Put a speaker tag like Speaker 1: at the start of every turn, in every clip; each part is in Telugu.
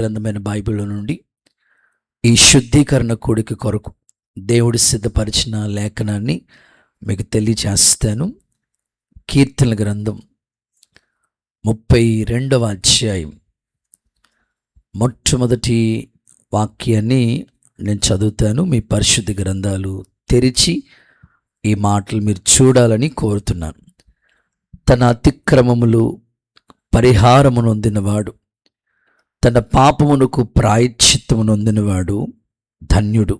Speaker 1: గ్రంథమైన బైబిల్లో నుండి ఈ శుద్ధీకరణ కూడిక కొరకు దేవుడు సిద్ధపరిచిన లేఖనాన్ని మీకు తెలియచేస్తాను. కీర్తనల గ్రంథం 32వ అధ్యాయం మొట్టమొదటి వాక్యాన్ని నేను చదువుతాను. మీ పరిశుద్ధ గ్రంథాలు తెరిచి ఈ మాటలు మీరు చూడాలని కోరుతున్నాను. తన అతిక్రమములు పరిహారము నొందినవాడు, తన పాపమునకు ప్రాయశ్చిత్తము నొందినవాడు ధన్యుడు.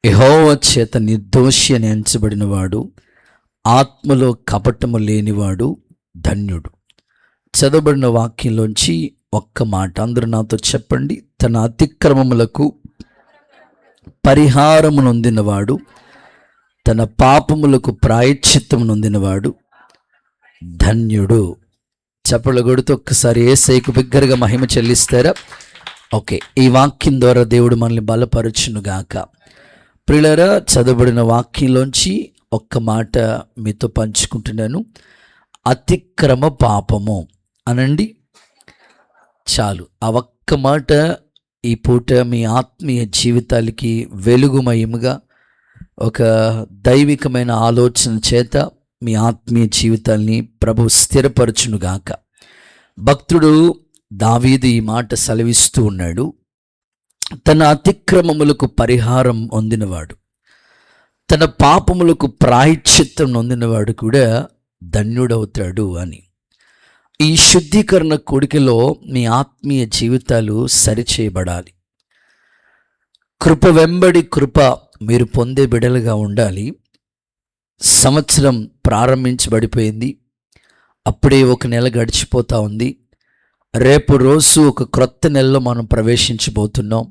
Speaker 1: యెహోవా చేత నిర్దోషి అని ఎంచబడినవాడు, ఆత్మలో కపటము లేనివాడు ధన్యుడు. చదవబడిన వాక్యంలోంచి ఒక్క మాట అందరూ నాతో చెప్పండి. తన అతిక్రమములకు పరిహారము నొందినవాడు, తన పాపములకు ప్రాయశ్చిత్తము నొందినవాడు ధన్యుడు. చప్పట్లు కొడుతూ ఒక్కసారి యేసయ్యకు బిగ్గరగా మహిమ చెల్లిస్తారా? ఓకే, ఈ వాక్యం ద్వారా దేవుడు మనల్ని బలపరచునుగాక. ప్రియులారా, చదవబడిన వాక్యంలోంచి ఒక్క మాట మీతో పంచుకుంటున్నాను. అతిక్రమ పాపము అనండి చాలు. ఆ ఒక్క మాట ఈ పూట మీ ఆత్మీయ జీవితాలకి వెలుగుమయముగా ఒక దైవికమైన ఆలోచన చేత మీ ఆత్మీయ జీవితాల్ని ప్రభు స్థిరపరచునుగాక. భక్తుడు దావీదు ఈ మాట సెలవిస్తూ ఉన్నాడు. తన అతిక్రమములకు పరిహారం పొందినవాడు, తన పాపములకు ప్రాయశ్చిత్తం నొందినవాడు కూడా ధన్యుడవుతాడు అని. ఈ శుద్ధీకరణ కూడికలో మీ ఆత్మీయ జీవితాలు సరిచేయబడాలి. కృప వెంబడి కృప మీరు పొందే బిడలుగా ఉండాలి. సంవత్సరం ప్రారంభించబడిపోయింది, అప్పుడే ఒక నెల గడిచిపోతూ ఉంది. రేపు రోజు ఒక క్రొత్త నెలలో మనం ప్రవేశించబోతున్నాం.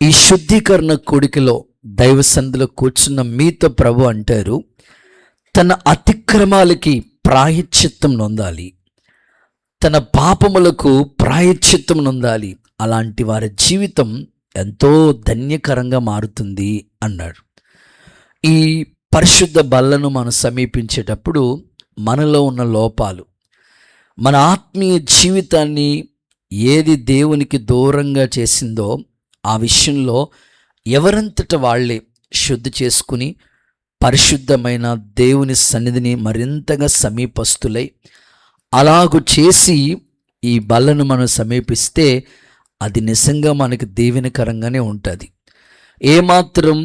Speaker 1: ఈ శుద్ధీకరణ కూడికలో దైవ సన్నిధిలో కూర్చున్న మీతో ప్రభు అంటారు, తన అతిక్రమాలకి ప్రాయశ్చిత్తం నొందాలి, తన పాపములకు ప్రాయశ్చిత్తం నొందాలి. అలాంటి వారి జీవితం ఎంతో ధన్యకరంగా మారుతుంది అన్నాడు. ఈ పరిశుద్ధ బల్లను మనం సమీపించేటప్పుడు మనలో ఉన్న లోపాలు, మన ఆత్మీయ జీవితాన్ని ఏది దేవునికి దూరంగా చేసిందో ఆ విషయంలో ఎవరంతట వాళ్ళే శుద్ధి చేసుకుని పరిశుద్ధమైన దేవుని సన్నిధిని మరింతగా సమీపస్తులై అలాగూ చేసి ఈ బల్లను మనం సమీపిస్తే అది నిజంగా మనకి దీవెనకరంగానే ఉంటుంది. ఏమాత్రం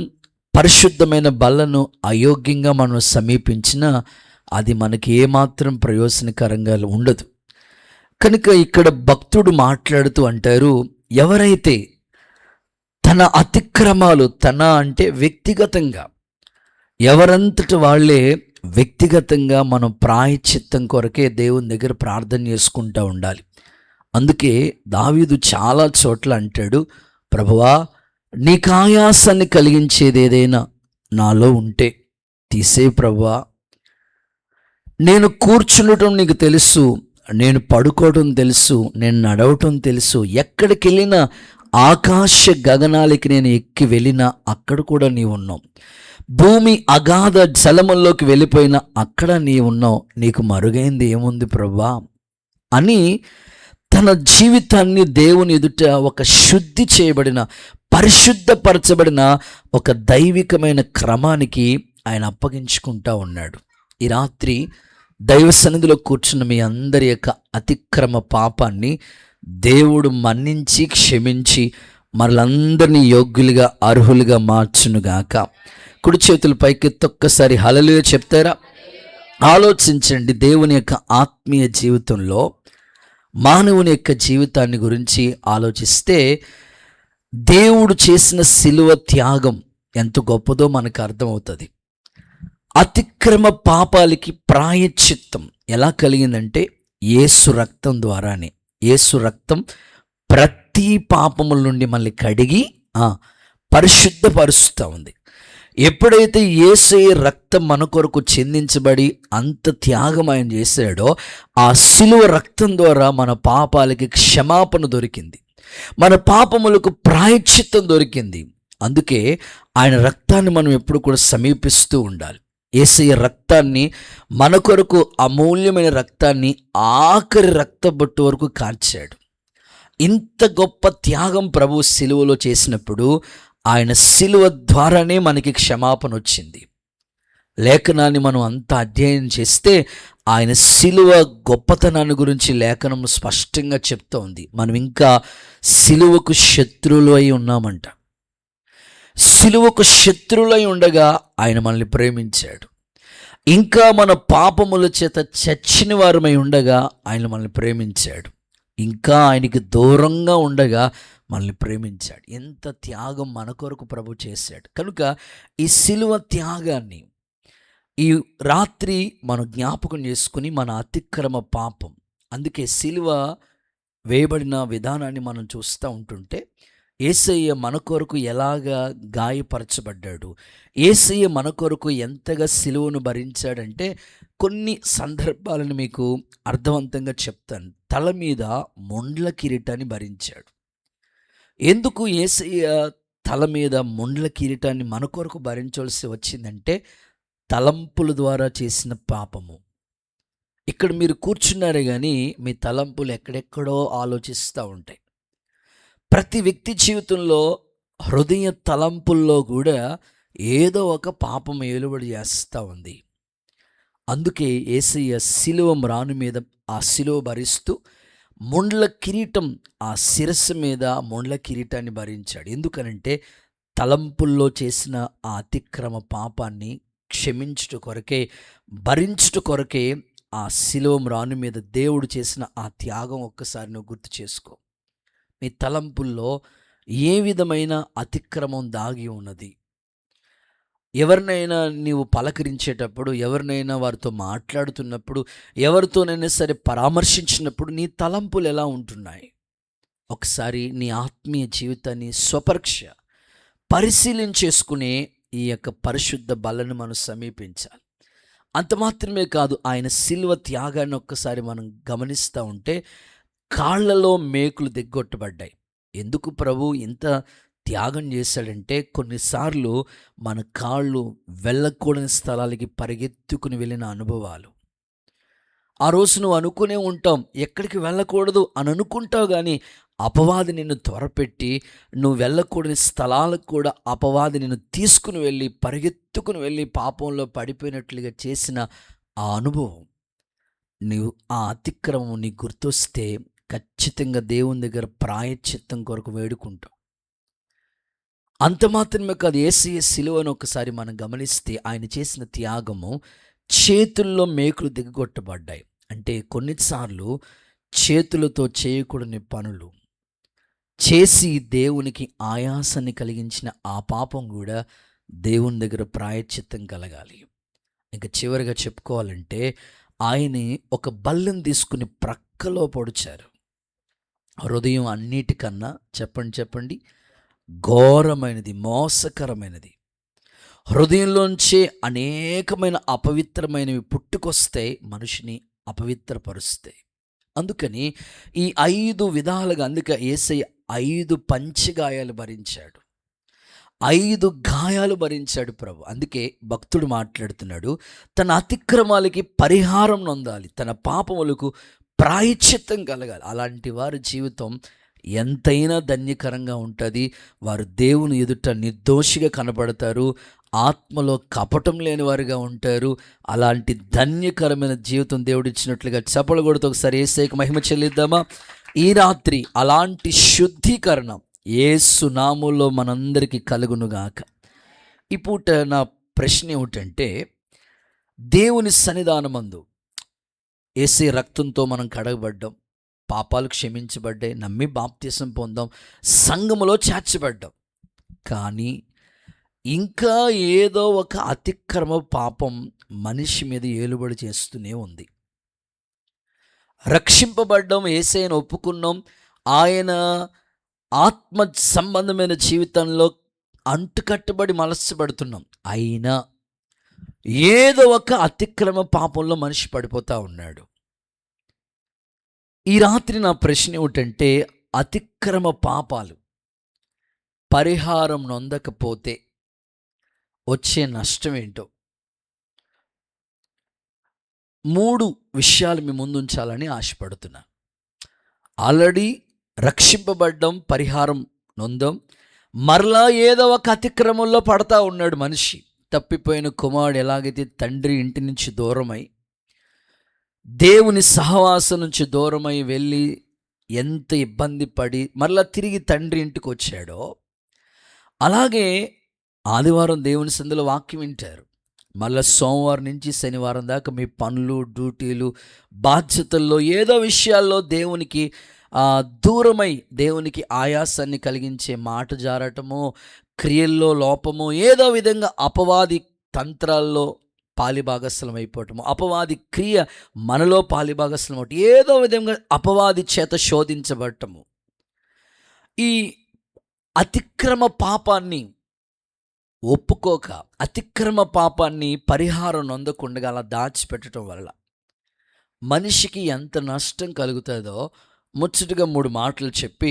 Speaker 1: పరిశుద్ధమైన బల్లను అయోగ్యంగా మనం సమీపించినా అది మనకి ఏమాత్రం ప్రయోజనకరంగా ఉండదు. కనుక ఇక్కడ భక్తుడు మాట్లాడుతూ అంటారు, ఎవరైతే తన అతిక్రమాలు, తన అంటే వ్యక్తిగతంగా, ఎవరంతటి వాళ్ళే వ్యక్తిగతంగా మనం ప్రాయశ్చిత్తం కొరకే దేవుని దగ్గర ప్రార్థన చేసుకుంటూ ఉండాలి. అందుకే దావీదు చాలా చోట్ల అంటాడు, ప్రభువా నీకు ఆయాసాన్ని కలిగించేది ఏదైనా నాలో ఉంటే తీసే ప్రభువా. నేను కూర్చుండటం నీకు తెలుసు, నేను పడుకోవడం తెలుసు, నేను నడవటం తెలుసు. ఎక్కడికి వెళ్ళినా ఆకాశ గగనాలకి నేను ఎక్కి వెళ్ళినా అక్కడ కూడా నీవు ఉన్నావు. భూమి అగాధ జలముల్లోకి వెళ్ళిపోయినా అక్కడ నీవు ఉన్నావు. నీకు మరుగైంది ఏముంది ప్రభువా అని తన జీవితాన్ని దేవుని ఎదుట ఒక శుద్ధి చేయబడిన, పరిశుద్ధపరచబడిన ఒక దైవికమైన క్రమానికి ఆయన అప్పగించుకుంటా ఉన్నాడు. ఈ రాత్రి దైవ సన్నిధిలో కూర్చున్న మీ అందరి యొక్క అతిక్రమ పాపాన్ని దేవుడు మన్నించి క్షమించి మరలందరినీ యోగ్యులుగా అర్హులుగా మార్చునుగాక. కుడి చేతుల పైకెత్తి ఒక్కసారి హల్లెలూయా చెప్తారా? ఆలోచించండి. దేవుని యొక్క ఆత్మీయ జీవితంలో మానవుని యొక్క జీవితాన్ని గురించి ఆలోచిస్తే దేవుడు చేసిన శిలువ త్యాగం ఎంత గొప్పదో మనకు అర్థమవుతుంది. అతిక్రమ పాపాలకి ప్రాయశ్చిత్తం ఎలా కలిగిందంటే యేసు రక్తం ద్వారానే. యేసు రక్తం ప్రతి పాపముల నుండి మనల్ని కడిగి పరిశుద్ధపరుస్తూ ఉంది. ఎప్పుడైతే యేసయ్య రక్తం మన కొరకు చెందించబడి అంత త్యాగం ఆయన చేశాడో, ఆ శిలువ రక్తం ద్వారా మన పాపాలకి క్షమాపణ దొరికింది, మన పాపములకు ప్రాయశ్చిత్తం దొరికింది. అందుకే ఆయన రక్తాన్ని మనం ఎప్పుడు కూడా సమీపిస్తూ ఉండాలి. యేసయ్య రక్తాన్ని, మన కొరకు అమూల్యమైన రక్తాన్ని ఆఖరి రక్తబొట్టు వరకు కార్చాడు. ఇంత గొప్ప త్యాగం ప్రభు సిలువలో చేసినప్పుడు ఆయన సిలువ ద్వారానే మనకి క్షమాపణ వచ్చింది. లేఖనాన్ని మనం అంత అధ్యయనం చేస్తే ఆయన సిలువ గొప్పతనాన్ని గురించి లేఖనం స్పష్టంగా చెప్తూ ఉంది. మనం ఇంకా సిలువకు శత్రువులు అయి ఉన్నామంట. సిలువకు శత్రువులై ఉండగా ఆయన మనల్ని ప్రేమించాడు. ఇంకా మన పాపముల చేత చచ్చిన వారమై ఉండగా ఆయన మనల్ని ప్రేమించాడు. ఇంకా ఆయనకి దూరంగా ఉండగా మనల్ని ప్రేమించాడు. ఎంత త్యాగం మన కొరకు ప్రభు చేశాడు. కనుక ఈ సిలువ త్యాగాన్ని ఈ రాత్రి మనం జ్ఞాపకం చేసుకుని మన అతిక్రమ పాపం, అందుకే సిలువ వేయబడిన విధానాన్ని మనం చూస్తూ ఉంటుంటే యేసయ్య మన కొరకు ఎలాగా గాయపరచబడ్డాడు, యేసయ్య మన కొరకు ఎంతగా సిలువను భరించాడంటే కొన్ని సందర్భాలను మీకు అర్థవంతంగా చెప్తాను. తల మీద మొండ్ల కిరీటాన్ని భరించాడు. ఎందుకు యేసయ్య తల మీద మొండ్ల కిరీటాన్ని మన కొరకు భరించవలసి వచ్చిందంటే తలంపుల ద్వారా చేసిన పాపము. ఇక్కడ మీరు కూర్చున్నారే కానీ మీ తలంపులు ఎక్కడెక్కడో ఆలోచిస్తూ ఉంటాయి. ప్రతి వ్యక్తి జీవితంలో హృదయ తలంపుల్లో కూడా ఏదో ఒక పాపం ఏలుబడి చేస్తూ ఉంది. అందుకే యేసయ్య సిలువ మ్రాను మీద ఆ సిలువ భరిస్తూ మొండ్ల కిరీటం, ఆ శిరస్సు మీద మొండ్ల కిరీటాన్ని భరించాడు. ఎందుకనంటే తలంపుల్లో చేసిన ఆ అతిక్రమ పాపాన్ని క్షమించుట కొరకే, భరించుట కొరకే ఆ సిలువ మ్రాను మీద దేవుడు చేసిన ఆ త్యాగం ఒక్కసారి నువ్వు గుర్తు చేసుకో. నీ తలంపుల్లో ఏ విధమైన అతిక్రమం దాగి ఉన్నది? ఎవరినైనా నీవు పలకరించేటప్పుడు, ఎవరినైనా వారితో మాట్లాడుతున్నప్పుడు, ఎవరితోనైనా సరే పరామర్శించినప్పుడు నీ తలంపులు ఎలా ఉంటున్నాయి? ఒకసారి నీ ఆత్మీయ జీవితాన్ని స్వపరీక్ష పరిశీలించేసుకునే ఈ యొక్క పరిశుద్ధ బలను మనం సమీపించాలి. అంత మాత్రమే కాదు, ఆయన సిలువ త్యాగాన్ని ఒక్కసారి మనం గమనిస్తూ ఉంటే కాళ్లలో మేకులు దిగ్గొట్టబడ్డాయి. ఎందుకు ప్రభు ఇంత త్యాగం చేశాడంటే కొన్నిసార్లు మన కాళ్ళు వెళ్ళకూడని స్థలాలకి పరిగెత్తుకుని వెళ్ళిన అనుభవాలు. ఆ రోజు నువ్వు అనుకునే ఉంటాం ఎక్కడికి వెళ్ళకూడదు అని అనుకుంటావు, కానీ అపవాది నిన్ను త్వరపెట్టి నువ్వు వెళ్ళకూడని స్థలాలకు కూడా అపవాది నిన్ను తీసుకుని వెళ్ళి పరిగెత్తుకుని వెళ్ళి పాపంలో పడిపోయినట్లుగా చేసిన ఆ అనుభవం, నీవు ఆ అతిక్రమం నీకు గుర్తొస్తే ఖచ్చితంగా దేవుని దగ్గర ప్రాయశ్చిత్తం కొరకు వేడుకుంటాం. అంత మాత్రమే కాదు, యేసయ్య సిలువను ఒకసారి మనం గమనిస్తే ఆయన చేసిన త్యాగము చేతుల్లో మేకులు దిగగొట్టబడ్డాయి. అంటే కొన్నిసార్లు చేతులతో చేయకూడని పనులు చేసి దేవునికి ఆయాసాన్ని కలిగించిన ఆ పాపం కూడా దేవుని దగ్గర ప్రాయశ్చిత్తం కలగాలి. ఇంకా చివరిగా చెప్పుకోవాలంటే ఆయన్ని ఒక బల్లెం తీసుకుని ప్రక్కలో పొడిచారు. హృదయం అన్నిటికన్నా చెప్పండి ఘోరమైనది, మోసకరమైనది. హృదయంలోంచే అనేకమైన అపవిత్రమైనవి పుట్టుకొస్తే మనిషిని అపవిత్రపరుస్తాయి. అందుకని ఈ 5 విధాలుగా, అందుకే యేసయ్య 5 పంచగాయాలు భరించాడు, 5 గాయాలు భరించాడు ప్రభు. అందుకే భక్తుడు మాట్లాడుతున్నాడు, తన అతిక్రమాలకి పరిహారం నొందాలి, తన పాపములకు ప్రాయశ్చిత్తం కలగాలి. అలాంటి వారి జీవితం ఎంతైనా ధన్యకరంగా ఉంటుంది. వారు దేవుని ఎదుట నిర్దోషిగా కనబడతారు, ఆత్మలో కపటం లేని వారుగా ఉంటారు. అలాంటి ధన్యకరమైన జీవితం దేవుడిచ్చినట్లుగా చప్పలు కొడుతూ ఒకసారి యేసయ్యకు మహిమ చెల్లిద్దామా? ఈ రాత్రి అలాంటి శుద్ధీకరణ యేసు నామములో మనందరికీ కలుగునుగాక. ఈ పూట నా ప్రశ్న ఏమిటంటే, దేవుని సన్నిధానమందు యేసయ్య రక్తంతో మనం కడగబడ్డాం, పాపాలు క్షమించబడ్డాయి, నమ్మి బాప్తిసం పొందాం, సంఘములో చేర్చబడ్డాం. కానీ ఇంకా ఏదో ఒక అతిక్రమ పాపం మనిషి మీద ఏలుబడి చేస్తూనే ఉంది. రక్షింపబడ్డాం, యేసయ్యను ఒప్పుకున్నాం, ఆయన ఆత్మ సంబంధమైన జీవితంలో అంటుకట్టబడి మలసబడుతున్నాం. అయినా ఏదో ఒక అతిక్రమ పాపంలో మనిషి పడిపోతూ ఉన్నాడు. ఈ రాత్రి నా ప్రశ్న ఏమిటంటే, అతిక్రమ పాపాలు పరిహారం నొందకపోతే వచ్చే నష్టం ఏంటో 3 విషయాలు మీ ముందుంచాలని ఆశపడుతున్నా. ఆల్రెడీ రక్షింపబడ్డం, పరిహారం నొందాం. మరలా ఏదో ఒక అతిక్రమంలో పడతా ఉన్నాడు మనిషి. తప్పిపోయిన కుమారుడు ఎలాగైతే తండ్రి ఇంటి నుంచి దూరమై, దేవుని సహవాసం నుంచి దూరమై వెళ్ళి ఎంత ఇబ్బంది పడి మరలా తిరిగి తండ్రి ఇంటికి వచ్చాడో, అలాగే ఆదివారం దేవుని సందులో వాక్యం వింటారు. మళ్ళీ సోమవారం నుంచి శనివారం దాకా మీ పనులు, డ్యూటీలు, బాధ్యతల్లో ఏదో విషయాల్లో దేవునికి దూరమై, దేవునికి ఆయాసాన్ని కలిగించే మాట జారటమో, క్రియల్లో లోపమో, ఏదో విధంగా అపవాది తంత్రాల్లో పాలిభాగస్లం అయిపోవటము, అపవాది క్రియ మనలో పాలిభాగస్లం అవటం, ఏదో విధంగా అపవాది చేత శోధించబడటము, ఈ అతిక్రమ పాపాన్ని ఒప్పుకోక, అతిక్రమ పాపాన్ని పరిహారం నొందకుండా అలా దాచిపెట్టడం వల్ల మనిషికి ఎంత నష్టం కలుగుతుందో ముచ్చటగా 3 మాటలు చెప్పి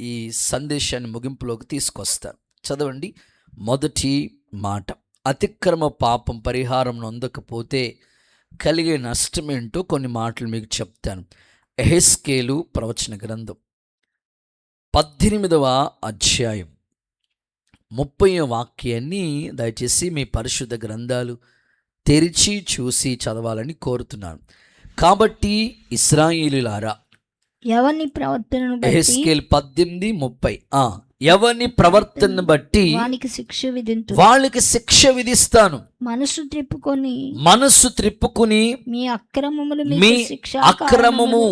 Speaker 1: ఈ సందేశాన్ని ముగింపులోకి తీసుకొస్తాను. చదవండి. మొదటి మాట, అతిక్రమ పాపం పరిహారం నొందకపోతే కలిగే నష్టమేంటో కొన్ని మాటలు మీకు చెప్తాను. యెహెజ్కేలు ప్రవచన గ్రంథం 18వ అధ్యాయం 30వ వాక్యాన్ని దయచేసి మీ పరిశుద్ధ గ్రంథాలు తెరిచి చూసి చదవాలని కోరుతున్నాను. కాబట్టి ఇశ్రాయేలీయులారా,
Speaker 2: ఎవని ప్రవర్తనను బట్టి,
Speaker 1: యెహెజ్కేలు 18:30, ఎవని ప్రవర్తనను బట్టి వాళ్ళకి శిక్ష విధిస్తాను. మనస్సు త్రిప్పుకొని మీ అక్రమము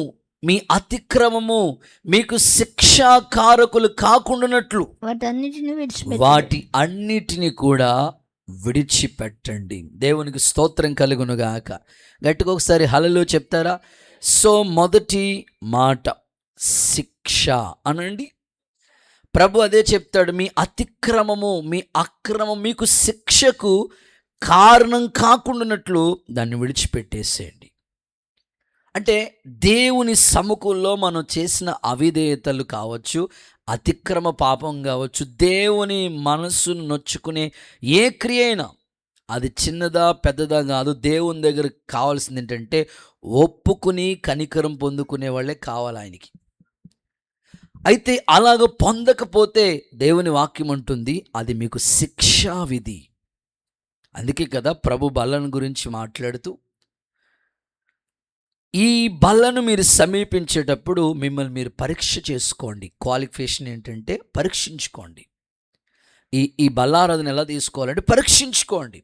Speaker 1: మీ అతిక్రమము మీకు శిక్షాకారకులు కాకుండానట్లు వాటి అన్నిటిని కూడా విడిచిపెట్టండి. దేవునికి స్తోత్రం కలుగునుగాక. గట్టిగా ఒకసారి హల్లెలూయా చెప్తారా? సో మొదటి మాట శిక్ష అనండి. ప్రభు అదే చెప్తాడు, మీ అతిక్రమము మీ అక్రమం మీకు శిక్షకు కారణం కాకుండానట్లు దాన్ని విడిచిపెట్టేసేయండి. అంటే దేవుని సముఖంలో మనం చేసిన అవిధేయతలు కావచ్చు, అతిక్రమ పాపం కావచ్చు, దేవుని మనసును నొచ్చుకునే ఏ క్రియ అయినా, అది చిన్నదా పెద్దదా కాదు, దేవుని దగ్గర కావాల్సింది ఏంటంటే ఒప్పుకుని కనికరం పొందుకునే వాళ్ళే కావాలి ఆయనకి. అయితే అలాగ పొందకపోతే దేవుని వాక్యం అంటుంది అది మీకు శిక్షా విధి. అందుకే కదా ప్రభు బల్లను గురించి మాట్లాడుతూ, ఈ బల్లను మీరు సమీపించేటప్పుడు మిమ్మల్ని మీరు పరీక్ష చేసుకోండి. క్వాలిఫికేషన్ ఏంటంటే పరీక్షించుకోండి. ఈ బల్లారాధన ఎలా తీసుకోవాలంటే పరీక్షించుకోండి.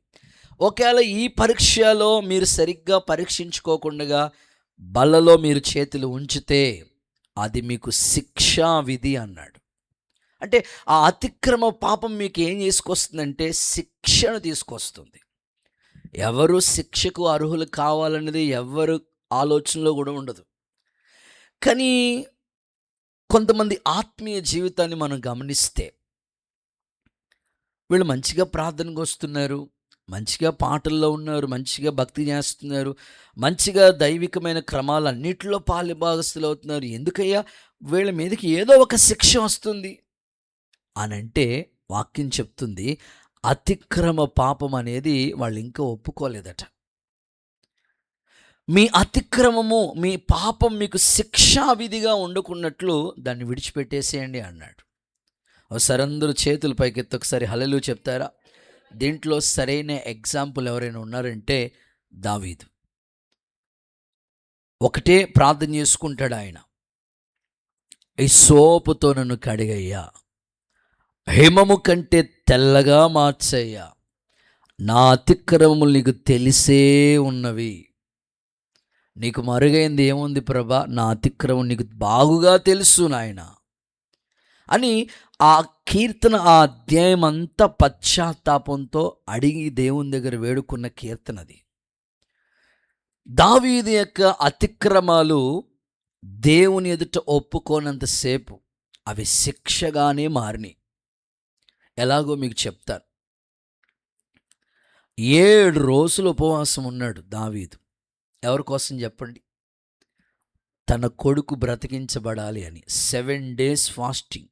Speaker 1: ఒకవేళ ఈ పరీక్షలో మీరు సరిగ్గా పరీక్షించుకోకుండా బల్లలో మీరు చేతులు ఉంచితే అది మీకు శిక్షా విధి అన్నాడు. అంటే ఆ అతిక్రమ పాపం మీకు ఏం చేసుకొస్తుందంటే శిక్షను తీసుకొస్తుంది. ఎవరు శిక్షకు అర్హులు కావాలనేది ఎవరు ఆలోచనలో కూడా ఉండదు. కానీ కొంతమంది ఆత్మీయ జీవితాన్ని మనం గమనిస్తే, వీళ్ళు మంచిగా ప్రార్థనకు వస్తున్నారు, మంచిగా పాటల్లో ఉన్నారు, మంచిగా భక్తి చేస్తున్నారు, మంచిగా దైవికమైన క్రమాలన్నిటిలో పాలుభాగస్తులు అవుతున్నారు, ఎందుకయ్యా వీళ్ళ మీదకి ఏదో ఒక శిక్ష వస్తుంది అనంటే వాక్యం చెప్తుంది అతిక్రమ పాపం అనేది వాళ్ళు ఇంకా ఒప్పుకోలేదట. మీ అతిక్రమము మీ పాపం మీకు శిక్షా విధిగా ఉండకున్నట్లు దాన్ని విడిచిపెట్టేసేయండి అన్నాడు. ఒకసారి అందరూ చేతులు పైకెత్తి ఒకసారి హల్లెలూయా చెప్తారా? దీంట్లో సరైన ఎగ్జాంపుల్ ఎవరైనా ఉన్నారంటే దావీదు. ఒకటే ప్రార్థన చేసుకుంటాడు ఆయన, ఈ సోపుతో నన్ను కడిగయ్యా, హిమము కంటే తెల్లగా మార్చయ్యా, నా అతిక్రమములు నీకు తెలిసే ఉన్నవి, నీకు మరుగైంది ఏముంది ప్రభా, నా అతిక్రమం నీకు బాగుగా తెలుసు నాయన అని ఆ కీర్తన, ఆ అధ్యాయం అంతా పశ్చాత్తాపంతో అడిగి దేవుని దగ్గర వేడుకున్న కీర్తనది. దావీదు యొక్క అతిక్రమాలు దేవుని ఎదుట ఒప్పుకోనంతసేపు అవి శిక్షగానే మారినాయి. ఎలాగో మీకు చెప్తాను. 7 రోజులు ఉపవాసం ఉన్నాడు దావీదు. ఎవరి కోసం చెప్పండి? తన కొడుకు బ్రతికించబడాలి అని 7 days ఫాస్టింగ్.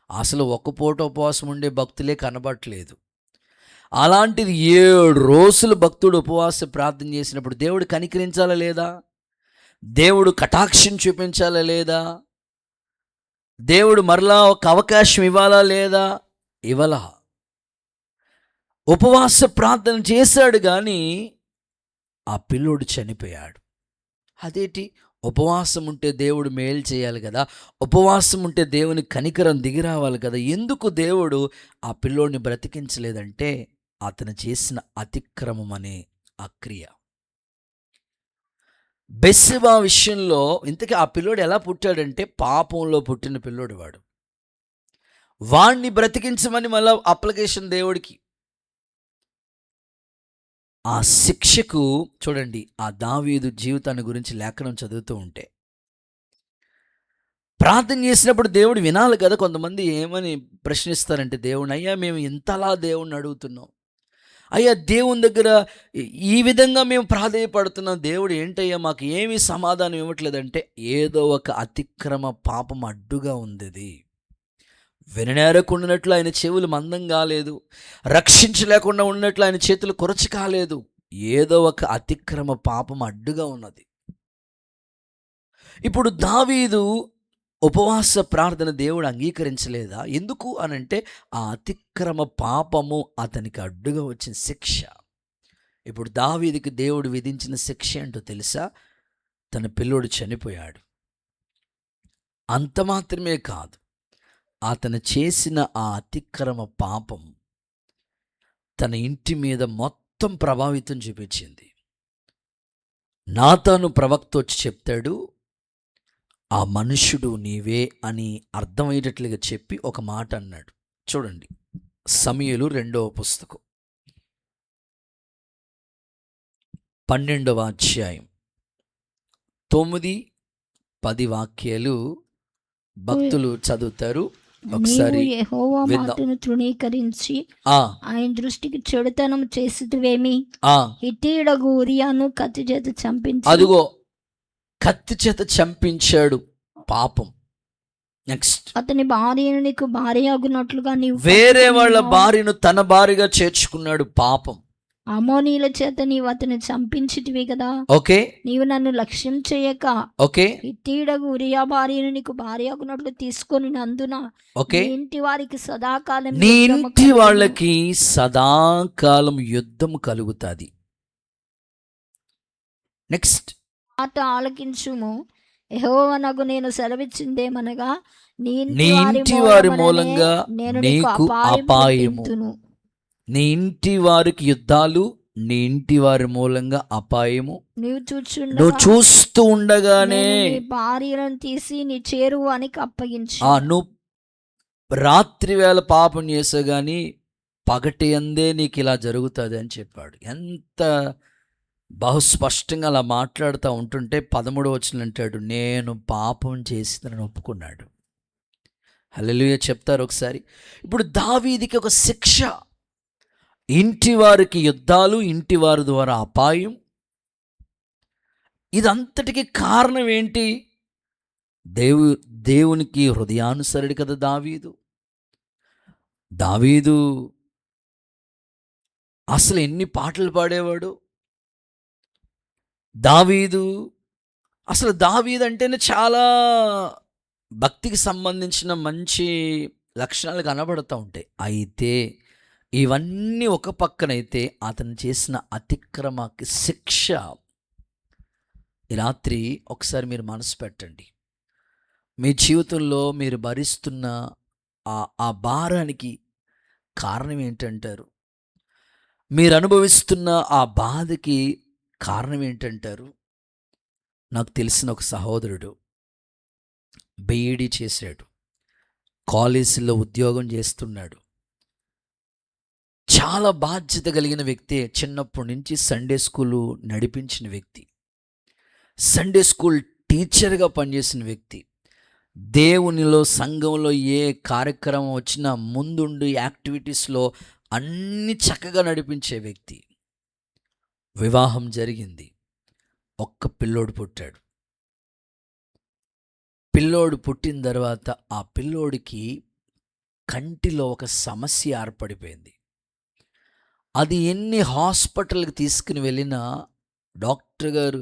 Speaker 1: అసలు ఒక పూట ఉపవాసం ఉండే భక్తులే కనబడట్లేదు. అలాంటిది 7 రోజులు భక్తుడు ఉపవాస ప్రార్థన చేసినప్పుడు దేవుడు కనికరించాలా లేదా? దేవుడు కటాక్షం చూపించాలా లేదా? దేవుడు మరలా ఒక అవకాశం ఇవ్వాలా లేదా? ఇవ్వలా. ఉపవాస ప్రార్థన చేశాడు కానీ ఆ పిల్లోడు చనిపోయాడు. అదేంటి? ఉపవాసం ఉంటే దేవుడు మేలు చేయాలి కదా, ఉపవాసం ఉంటే దేవుని కనికరం దిగి రావాలి కదా, ఎందుకు దేవుడు ఆ పిల్లోడిని బ్రతికించలేదంటే అతను చేసిన అతిక్రమం అనే ఆ క్రియ. బెత్షెబా విషయంలో ఇంతకీ ఆ పిల్లోడు ఎలా పుట్టాడంటే పాపంలో పుట్టిన పిల్లోడు వాడు. వాణ్ణి బ్రతికించమని మళ్ళీ అప్లికేషన్ దేవుడికి. ఆ శిక్షకు చూడండి, ఆ దావీదు జీవితాన్ని గురించి లేఖనం చదువుతూ ఉంటే ప్రార్థన చేసినప్పుడు దేవుడు వినాలి కదా. కొంతమంది ఏమని ప్రశ్నిస్తారంటే దేవుని, అయ్యా మేము ఇంతలా దేవుణ్ణి అడుగుతున్నాం, అయ్యా దేవుని దగ్గర ఈ విధంగా మేము ప్రాధేయపడుతున్నాం, దేవుడు ఏంటయ్యా మాకు ఏమీ సమాధానం ఇవ్వట్లేదంటే ఏదో ఒక అతిక్రమ పాపం అడ్డుగా ఉంది. విననేరకుండా ఆయన చెవులు మందం కాలేదు, రక్షించలేకుండా ఉన్నట్లు ఆయన చేతులు కొరచి కాలేదు. ఏదో ఒక అతిక్రమ పాపం అడ్డుగా ఉన్నది. ఇప్పుడు దావీదు ఉపవాస ప్రార్థన దేవుడు అంగీకరించలేదా? ఎందుకు అనంటే ఆ అతిక్రమ పాపము అతనికి అడ్డుగా వచ్చిన శిక్ష. ఇప్పుడు దావీదుకి దేవుడు విధించిన శిక్ష ఏంటో తెలుసా? తన పిల్లోడు చనిపోయాడు. అంత మాత్రమే కాదు, అతను చేసిన ఆ అతిక్రమ పాపం తన ఇంటి మీద మొత్తం ప్రభావితం చూపించింది. నాతాను ప్రవక్త వచ్చి చెప్తాడు, ఆ మనుష్యుడు నీవే అని అర్థమయ్యేటట్లుగా చెప్పి ఒక మాట అన్నాడు. చూడండి, సమూయేలు 2వ పుస్తకం 12వ అధ్యాయం 9-10 వాక్యాలు భక్తులు చదువుతారు. ఒకసారి
Speaker 2: నీవు యెహోవా
Speaker 1: విందాం.
Speaker 2: మాటను తృణీకరించి
Speaker 1: ఆ
Speaker 2: ఆయన దృష్టికి చెడుతనం చేసితివేమి?
Speaker 1: ఆ
Speaker 2: హిత్తీయుడగు ఉరియాను కత్తి చేత చంపించి
Speaker 1: అదిగో కత్తి చేత చంపించాడు, పాపం. నెక్స్ట్,
Speaker 2: అతని భార్యను నీకు భార్య అగునట్లుగా నీవు
Speaker 1: వేరే వాళ్ళ
Speaker 2: పట్టుకున్నావు.
Speaker 1: భార్యను తన భార్యగా చేర్చుకున్నాడు, పాపం.
Speaker 2: అమోనీయుల చేత నీవు అతని చంపించితివి కదా.
Speaker 1: ఓకే
Speaker 2: నీవు నన్ను లక్ష్యం చేయక
Speaker 1: ఓకే
Speaker 2: హిత్తీయుడగు ఉరియా భార్యను నీకు భార్య అగునట్లు తీసుకొని నందున
Speaker 1: ఓకే
Speaker 2: నీ ఇంటి వారికి సదాకాలం
Speaker 1: నీ
Speaker 2: యుద్ధము
Speaker 1: ఇంటి
Speaker 2: కలుగును.
Speaker 1: వాళ్ళకి సదాకాలం యుద్ధం కలుగుతుంది. నెక్స్ట్,
Speaker 2: మాట ఆలకించుము. యెహోవానగు నేను సెలవిచ్చిందేమనగా నీ
Speaker 1: నీ ఇంటి వారి మూలంగా
Speaker 2: నేను
Speaker 1: నీకు అపాయము. నీ ఇంటి వారికి యుద్ధాలు, నీ ఇంటి వారి మూలంగా అపాయము. నువ్వు చూస్తూ ఉండగానే
Speaker 2: నీ భార్యలను తీసి నీ చేరువానికి అప్పగించు.
Speaker 1: నువ్వు రాత్రి వేళ పాపం చేసా కానీ పగటి అందే నీకు ఇలా జరుగుతుంది అని చెప్పాడు. ఎంత బహుస్పష్టంగా అలా మాట్లాడుతూ ఉంటుంటే 13వ వచనం అంటాడు, నేను పాపం చేసిందని ఒప్పుకున్నాడు. హల్లెలూయా చెప్తారు ఒకసారి. ఇప్పుడు దావీదుకి ఒక శిక్ష, ఇంటి వారికి యుద్ధాలు, ఇంటి వారి ద్వారా అపాయం. ఇదంతటికి కారణం ఏంటి? దేవునికి హృదయానుసరుడు కదా దావీదు. దావీదు అసలు ఎన్ని పాటలు పాడేవాడు. దావీదు అంటేనే చాలా భక్తికి సంబంధించిన మంచి లక్షణాలు కనబడుతూ ఉంటాయి. అయితే ఇవన్నీ ఒక పక్కనైతే అతను చేసిన అతిక్రమకి శిక్ష. ఈ రాత్రి ఒకసారి మీరు మనసు పెట్టండి. మీ జీవితంలో మీరు భరిస్తున్న ఆ భారానికి కారణం ఏంటంటారు? మీరు అనుభవిస్తున్న ఆ బాధకి కారణం ఏంటంటారు? నాకు తెలిసిన ఒక సహోదరుడు బీఈడీ చేశాడు, కాలేజీలో ఉద్యోగం చేస్తున్నాడు, చాలా బాధ్యత కలిగిన వ్యక్తి, చిన్నప్పటి నుంచి సండే స్కూలు నడిపించిన వ్యక్తి, సండే స్కూల్ టీచర్గా పనిచేసిన వ్యక్తి, దేవునిలో సంఘంలో ఏ కార్యక్రమం వచ్చినా ముందుండి యాక్టివిటీస్లో అన్ని చక్కగా నడిపించే వ్యక్తి. వివాహం జరిగింది, ఒక్క పిల్లోడు పుట్టాడు. పిల్లోడు పుట్టిన తర్వాత ఆ పిల్లోడికి కంటిలో ఒక సమస్య ఏర్పడిపోయింది. అది ఎన్ని హాస్పిటల్కి తీసుకుని వెళ్ళినా డాక్టర్ గారు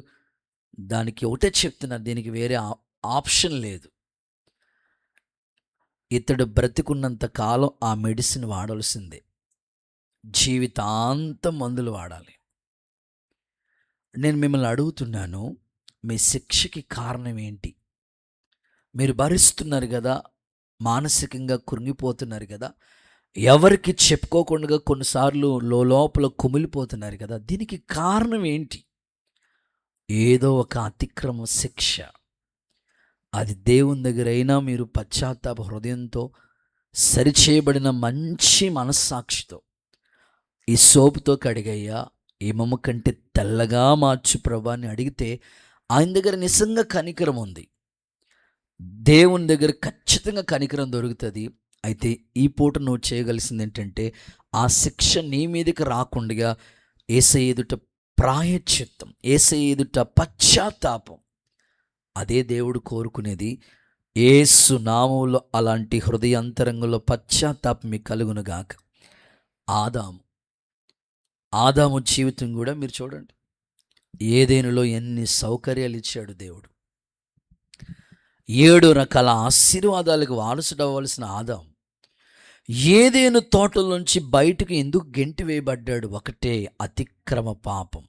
Speaker 1: దానికి ఒకటే చెప్తున్నారు, దీనికి వేరే ఆప్షన్ లేదు. ఇతడు బ్రతికున్నంత కాలం ఆ మెడిసిన్ వాడాల్సిందే, జీవితాంతం మందులు వాడాలి. నేను మిమ్మల్ని అడుగుతున్నాను, మీ శిక్షకి కారణం ఏంటి? మీరు భరిస్తున్నారు కదా, మానసికంగా కృంగిపోతున్నారు కదా, ఎవరికి చెప్పుకోకుండా కొన్నిసార్లు లోపల కుమిలిపోతున్నారు కదా, దీనికి కారణం ఏంటి? ఏదో ఒక అతిక్రమ శిక్ష. అది దేవుని దగ్గర అయినా మీరు పశ్చాత్తాప హృదయంతో, సరిచేయబడిన మంచి మనస్సాక్షితో, ఈ సోపుతో కడిగయ్యా, ఈ మమ్మ కంటే తెల్లగా మార్చు ప్రభా అని అడిగితే ఆయన దగ్గర నిజంగా కనికరం ఉంది. దేవుని దగ్గర ఖచ్చితంగా కనికరం దొరుకుతుంది. అయితే ఈ పూట నువ్వు చేయగలిసింది ఏంటంటే, ఆ శిక్ష నీ మీదకి రాకుండా యేసయ్య ఎదుట ప్రాయశ్చిత్తం, యేసయ్య ఎదుట పశ్చాత్తాపం, అదే దేవుడు కోరుకునేది. యేసు నామములో అలాంటి హృదయాంతరంగంలో పశ్చాత్తాపం మీకు కలుగునుగాక. ఆదాము జీవితం కూడా మీరు చూడండి, ఏదైనాలో ఎన్ని సౌకర్యాలు ఇచ్చాడు దేవుడు. 7 రకాల ఆశీర్వాదాలకు వారసుడవ్వాల్సిన ఆదాము ఏదైనా తోటల నుంచి బయటకు ఎందుకు గెంటి వేయబడ్డాడు? ఒకటే, అతిక్రమ పాపం.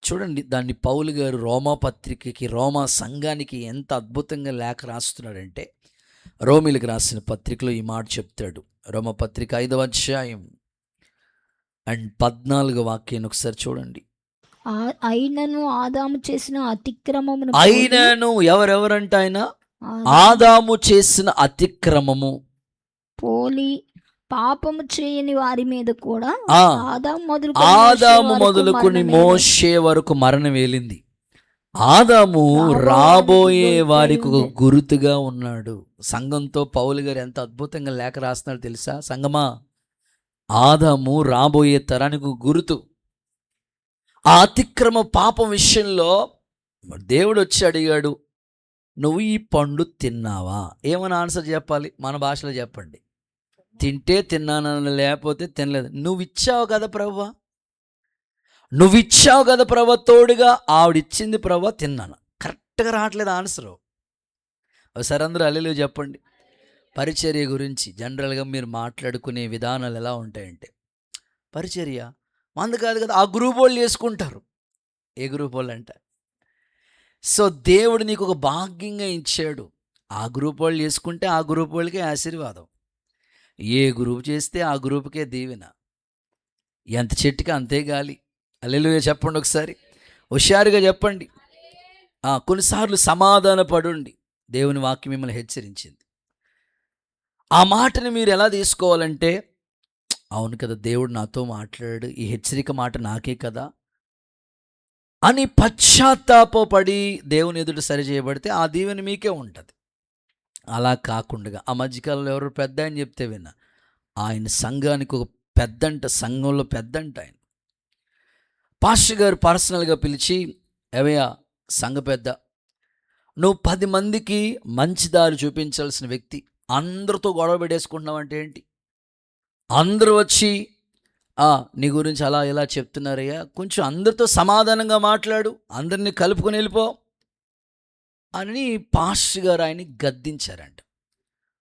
Speaker 1: చూడండి, దాన్ని పౌలు గారు రోమా పత్రికకి, రోమా సంఘానికి ఎంత అద్భుతంగా లేఖ రాస్తున్నాడంటే, రోమిలకు రాసిన పత్రికలో ఈ మాట చెప్తాడు. రోమా పత్రిక 5వ అధ్యాయం అండ్ 14వ వాక్యాన్ని ఒకసారి చూడండి.
Speaker 2: అయినను ఆదాము చేసిన అతిక్రమమును
Speaker 1: అయినను ఎవరెవరంట? ఆయన ఆదాము చేసిన అతిక్రమము
Speaker 2: పోలి పాపము చేయని వారి మీద కూడా
Speaker 1: ఆదాము మొదలుకొని మోషే వరకు మరణం వేలింది. ఆదాము రాబోయే వారికి ఒక గురుతుగా ఉన్నాడు. సంఘంతో పౌలు గారు ఎంత అద్భుతంగా లేఖ రాస్తున్నాడు తెలుసా? సంగమా, ఆదాము రాబోయే తరానికి గురుతు. ఆ అతిక్రమ పాపం విషయంలో దేవుడు వచ్చి అడిగాడు, నువ్వు ఈ పండు తిన్నావా? ఏమని ఆన్సర్ చెప్పాలి? మన భాషలో చెప్పండి. తింటే తిన్నానని, లేకపోతే తినలేదు. నువ్వు ఇచ్చావు కదా ప్రభువా, నువ్వు ఇచ్చావు కదా ప్రభు, తోడుగా ఆవిడిచ్చింది ప్రభు, తిన్నాను. కరెక్ట్గా రావట్లేదు ఆన్సరు. ఒకసారి అందరూ హల్లెలూయా చెప్పండి. పరిచర్య గురించి జనరల్గా మీరు మాట్లాడుకునే విధానాలు ఎలా ఉంటాయంటే, పరిచర్య మందు కాదు కదా, ఆ గ్రూప్ వాళ్ళు చేసుకుంటారు. ఏ గ్రూప్ వాళ్ళు అంట? సో దేవుడు నీకు ఒక భాగ్యంగా ఇచ్చాడు. ఆ గ్రూప్ వాళ్ళు చేసుకుంటే ఆ గ్రూప్ వాళ్ళకే ఆశీర్వాదం. ఏ గ్రూప్ చేస్తే ఆ గ్రూప్కే దీవెన. ఎంత చెట్టుకి అంతే గాలి. హల్లెలూయా చెప్పండి ఒకసారి, హుషారుగా చెప్పండి. కొన్నిసార్లు సమాధాన పడుండి, దేవుని వాక్యం మిమ్మల్ని హెచ్చరించింది. ఆ మాటని మీరు ఎలా తీసుకోవాలంటే, అవును కదా, దేవుడు నాతో మాట్లాడాడు, ఈ హెచ్చరిక మాట నాకే కదా అని పశ్చాత్తాపడి దేవుని ఎదుట సరి చేయబడితే ఆ దీవెన మీకే ఉంటుంది. అలా కాకుండా ఆ మధ్యకాలంలో ఎవరు పెద్ద అని చెప్తే విన్నా, ఆయన సంఘానికి ఒక పెద్దంట, సంఘంలో పెద్దంట ఆయన. పాస్టర్ గారు పర్సనల్గా పిలిచి, ఏవయ్యా సంఘ పెద్ద, నువ్వు 10 మందికి మంచి దారి చూపించాల్సిన వ్యక్తి, అందరితో గొడవ పెట్టేసుకుంటున్నావంటే ఏంటి? అందరూ వచ్చి నీ గురించి అలా ఇలా చెప్తున్నారయ్యా, కొంచెం అందరితో సమాధానంగా మాట్లాడు, అందరినీ కలుపుకొని వెళ్ళిపో అని పాస్టర్ గారు ఆయన్ని గద్దించారంట.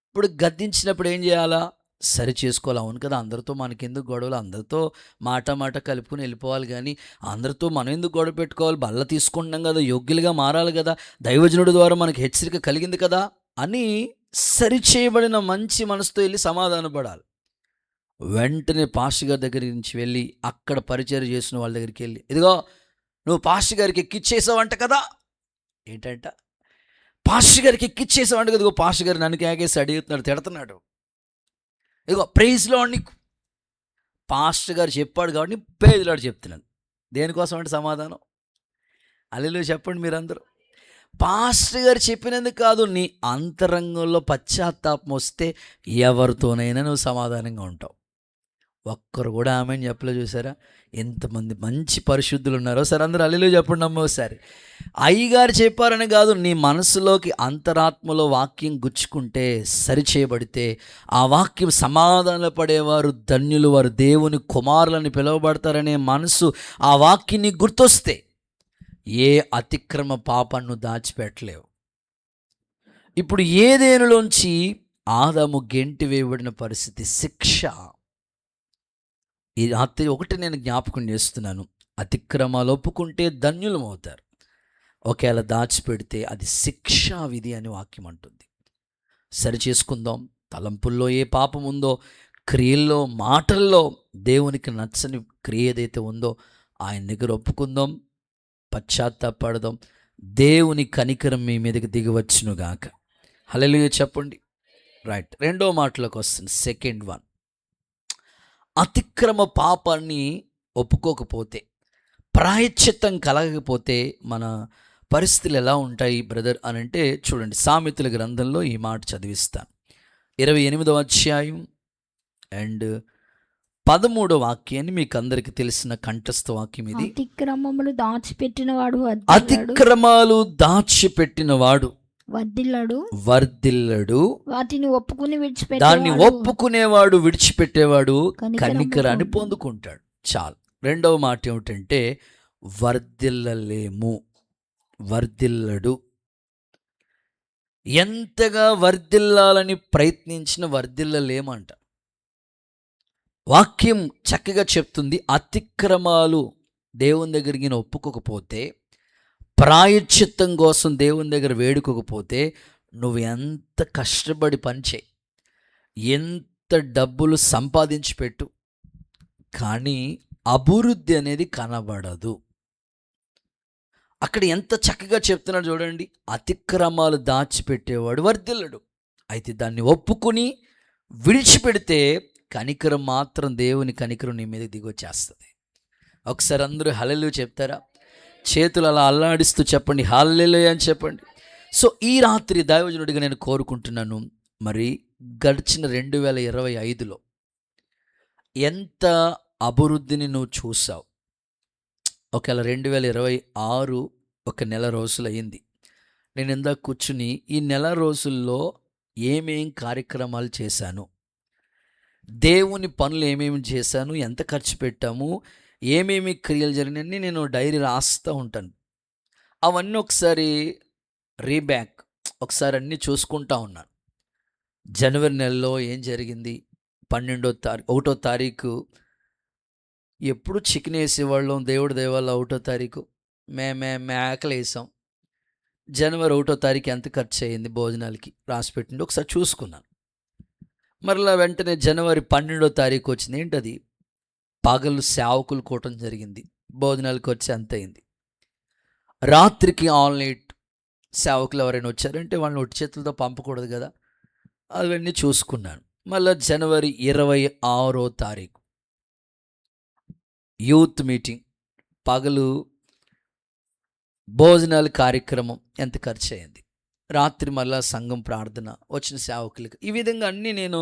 Speaker 1: ఇప్పుడు గద్దించినప్పుడు ఏం చేయాలా? సరి చేసుకోవాలి. అవును కదా, అందరితో మనకెందుకు గొడవలు, అందరితో మాట కలుపుకొని వెళ్ళిపోవాలి, కానీ అందరితో మనం ఎందుకు గొడవ పెట్టుకోవాలి? బల్ల తీసుకుంటున్నాం కదా, యోగ్యులుగా మారాలి కదా, దైవజనుడి ద్వారా మనకి హెచ్చరిక కలిగింది కదా అని సరిచేయబడిన మంచి మనసుతో వెళ్ళి సమాధాన పడాలి. వెంటనే పాస్టర్ గారి దగ్గర నుంచి వెళ్ళి అక్కడ పరిచయం చేసిన వాళ్ళ దగ్గరికి వెళ్ళి, ఇదిగో నువ్వు పాస్టర్ గారికి ఎక్కిచ్చేసావంట కదా. ఏంటంట? పాస్టర్ గారికి ఎక్కిచ్చేసావంట కదా. ఇదిగో పాస్టర్ గారు నన్ను కేకేసి అడుగుతున్నాడు, తిడుతున్నాడు. ఇదిగో ప్రైజ్లో నీకు పాస్టర్ గారు చెప్పాడు కాబట్టి ప్రైజ్లో చెప్తున్నాను. దేనికోసం అంటే సమాధానం. హల్లెలూయా చెప్పండి మీరందరూ. పాస్టర్ గారు చెప్పినందుకు కాదు, నీ అంతరంగంలో పశ్చాత్తాపం వస్తే ఎవరితోనైనా నువ్వు సమాధానంగా ఉంటావు. ఒక్కరు కూడా ఆమెను చెప్పలే. చూసారా ఎంతమంది మంచి పరిశుద్ధులు ఉన్నారో? సరే అందరూ హల్లెలూయా చెప్పండి అమ్మ ఒకసారి. అయ్యగారు చెప్పారని కాదు, నీ మనసులోకి అంతరాత్మలో వాక్యం గుచ్చుకుంటే, సరిచేయబడితే, ఆ వాక్యం సమాధాన పడేవారు ధన్యులు, వారు దేవుని కుమారులని పిలువబడతారనే మనసు ఆ వాక్యాన్ని గుర్తొస్తే ఏ అతిక్రమ పాపాన్ని దాచిపెట్టలేవు. ఇప్పుడు ఏదేనులోంచి ఆదాము గెంటి వేయబడిన పరిస్థితి, శిక్ష. ఈ రాత్రి ఒకటి నేను జ్ఞాపకం చేస్తున్నాను, అతిక్రమాలు ఒప్పుకుంటే ధన్యులమవుతారు, ఒకవేళ దాచిపెడితే అది శిక్షా విధి అని వాక్యం అంటుంది. సరి చేసుకుందాం. తలంపుల్లో ఏ పాపం ఉందో, క్రియల్లో, మాటల్లో దేవునికి నచ్చని క్రియ ఏదైతే ఉందో ఆయన దగ్గర ఒప్పుకుందాం, పశ్చాత్తాపడదాం. దేవుని కనికరం మీ మీదకి దిగివచ్చునుగాక. హల్లెలూయా చెప్పండి. రైట్, రెండో మాటలోకి వస్తుంది. సెకండ్ వన్, అతిక్రమ పాపాన్ని ఒప్పుకోకపోతే, ప్రాయశ్చిత్తం కలగకపోతే మన పరిస్థితులు ఎలా ఉంటాయి బ్రదర్ అని అంటే, చూడండి సామెతల గ్రంథంలో ఈ మాట చదివిస్తాను. 28వ అధ్యాయం అండ్ 13వ వాక్యాన్ని మీకు అందరికి తెలిసిన కంఠస్థ వాక్యం ఇది.
Speaker 2: అతిక్రమములు దాచిపెట్టినవాడు
Speaker 1: అతిక్రమాలు దాచిపెట్టినవాడు వర్ధిల్లడు,
Speaker 2: వాటిని ఒప్పుకుని
Speaker 1: దాన్ని ఒప్పుకునేవాడు విడిచిపెట్టేవాడు కనికరాన్ని పొందుకుంటాడు. చాలు. రెండవ మాట ఏమిటంటే వర్ధిల్లలేము, వర్ధిల్లడు. ఎంతగా వర్ధిల్లాలని ప్రయత్నించిన వర్ధిల్లలేమంట. వాక్యం చక్కగా చెప్తుంది, అతిక్రమాలు దేవుని దగ్గరికి ఒప్పుకోకపోతే, ప్రాయశ్చిత్తం కోసం దేవుని దగ్గర వేడుకోకపోతే, నువ్వు ఎంత కష్టపడి పనిచేయి, ఎంత డబ్బులు సంపాదించి పెట్టు, కానీ అభివృద్ధి అనేది కనబడదు. అక్కడ ఎంత చక్కగా చెప్తున్నాడు చూడండి, అతిక్రమాలు దాచిపెట్టేవాడు వర్ధిల్లడు. అయితే దాన్ని ఒప్పుకుని విడిచిపెడితే కనికరం మాత్రం, దేవుని కనికరం నీ మీద దిగొచ్చేస్తుంది. ఒకసారి అందరూ హల్లెలూయా చెప్తారా? చేతులు అలా అల్లాడిస్తూ చెప్పండి, హల్లెలూయా అని చెప్పండి. సో ఈ రాత్రి దైవజనుడిగా నేను కోరుకుంటున్నాను, మరి గడిచిన 2025లో ఎంత అభివృద్ధిని నువ్వు చూసావు? ఒకవేళ 2026 ఒక నెల రోజులు అయింది. నేను ఇందాక కూర్చుని ఈ నెల రోజుల్లో ఏమేం కార్యక్రమాలు చేశాను, దేవుని పనులు ఏమేమి చేశాను, ఎంత ఖర్చు పెట్టాము, ఏమేమి క్రియలు జరిగినాయని నేను డైరీ రాస్తూ ఉంటాను. అవన్నీ ఒకసారి రీబ్యాక్, ఒకసారి అన్నీ చూసుకుంటా ఉన్నాను. జనవరి నెలలో ఏం జరిగింది, 1వ తారీఖు ఎప్పుడు చికెన్ వేసేవాళ్ళం, దేవుడి దయవల్ల 1వ తారీఖు మేకలు వేసాం. జనవరి 1వ తారీఖు ఎంత ఖర్చు అయ్యింది భోజనాలకి రాసిపెట్టిండి ఒకసారి చూసుకున్నాను. మరలా వెంటనే జనవరి 12వ తారీఖు వచ్చింది. ఏంటది? పగలు సేవకులు కూటం జరిగింది, భోజనాలకు వచ్చి అంత అయింది. రాత్రికి ఆల్ నైట్ సేవకులు ఎవరైనా వచ్చారంటే వాళ్ళని ఒట్టి చేతులతో పంపకూడదు కదా, అవన్నీ చూసుకున్నాను. మళ్ళీ జనవరి 26వ తారీఖు యూత్ మీటింగ్, పగలు భోజనాల కార్యక్రమం ఎంత ఖర్చు అయింది, రాత్రి మళ్ళా సంఘం ప్రార్థన, వచ్చిన సేవకులకి. ఈ విధంగా అన్నీ నేను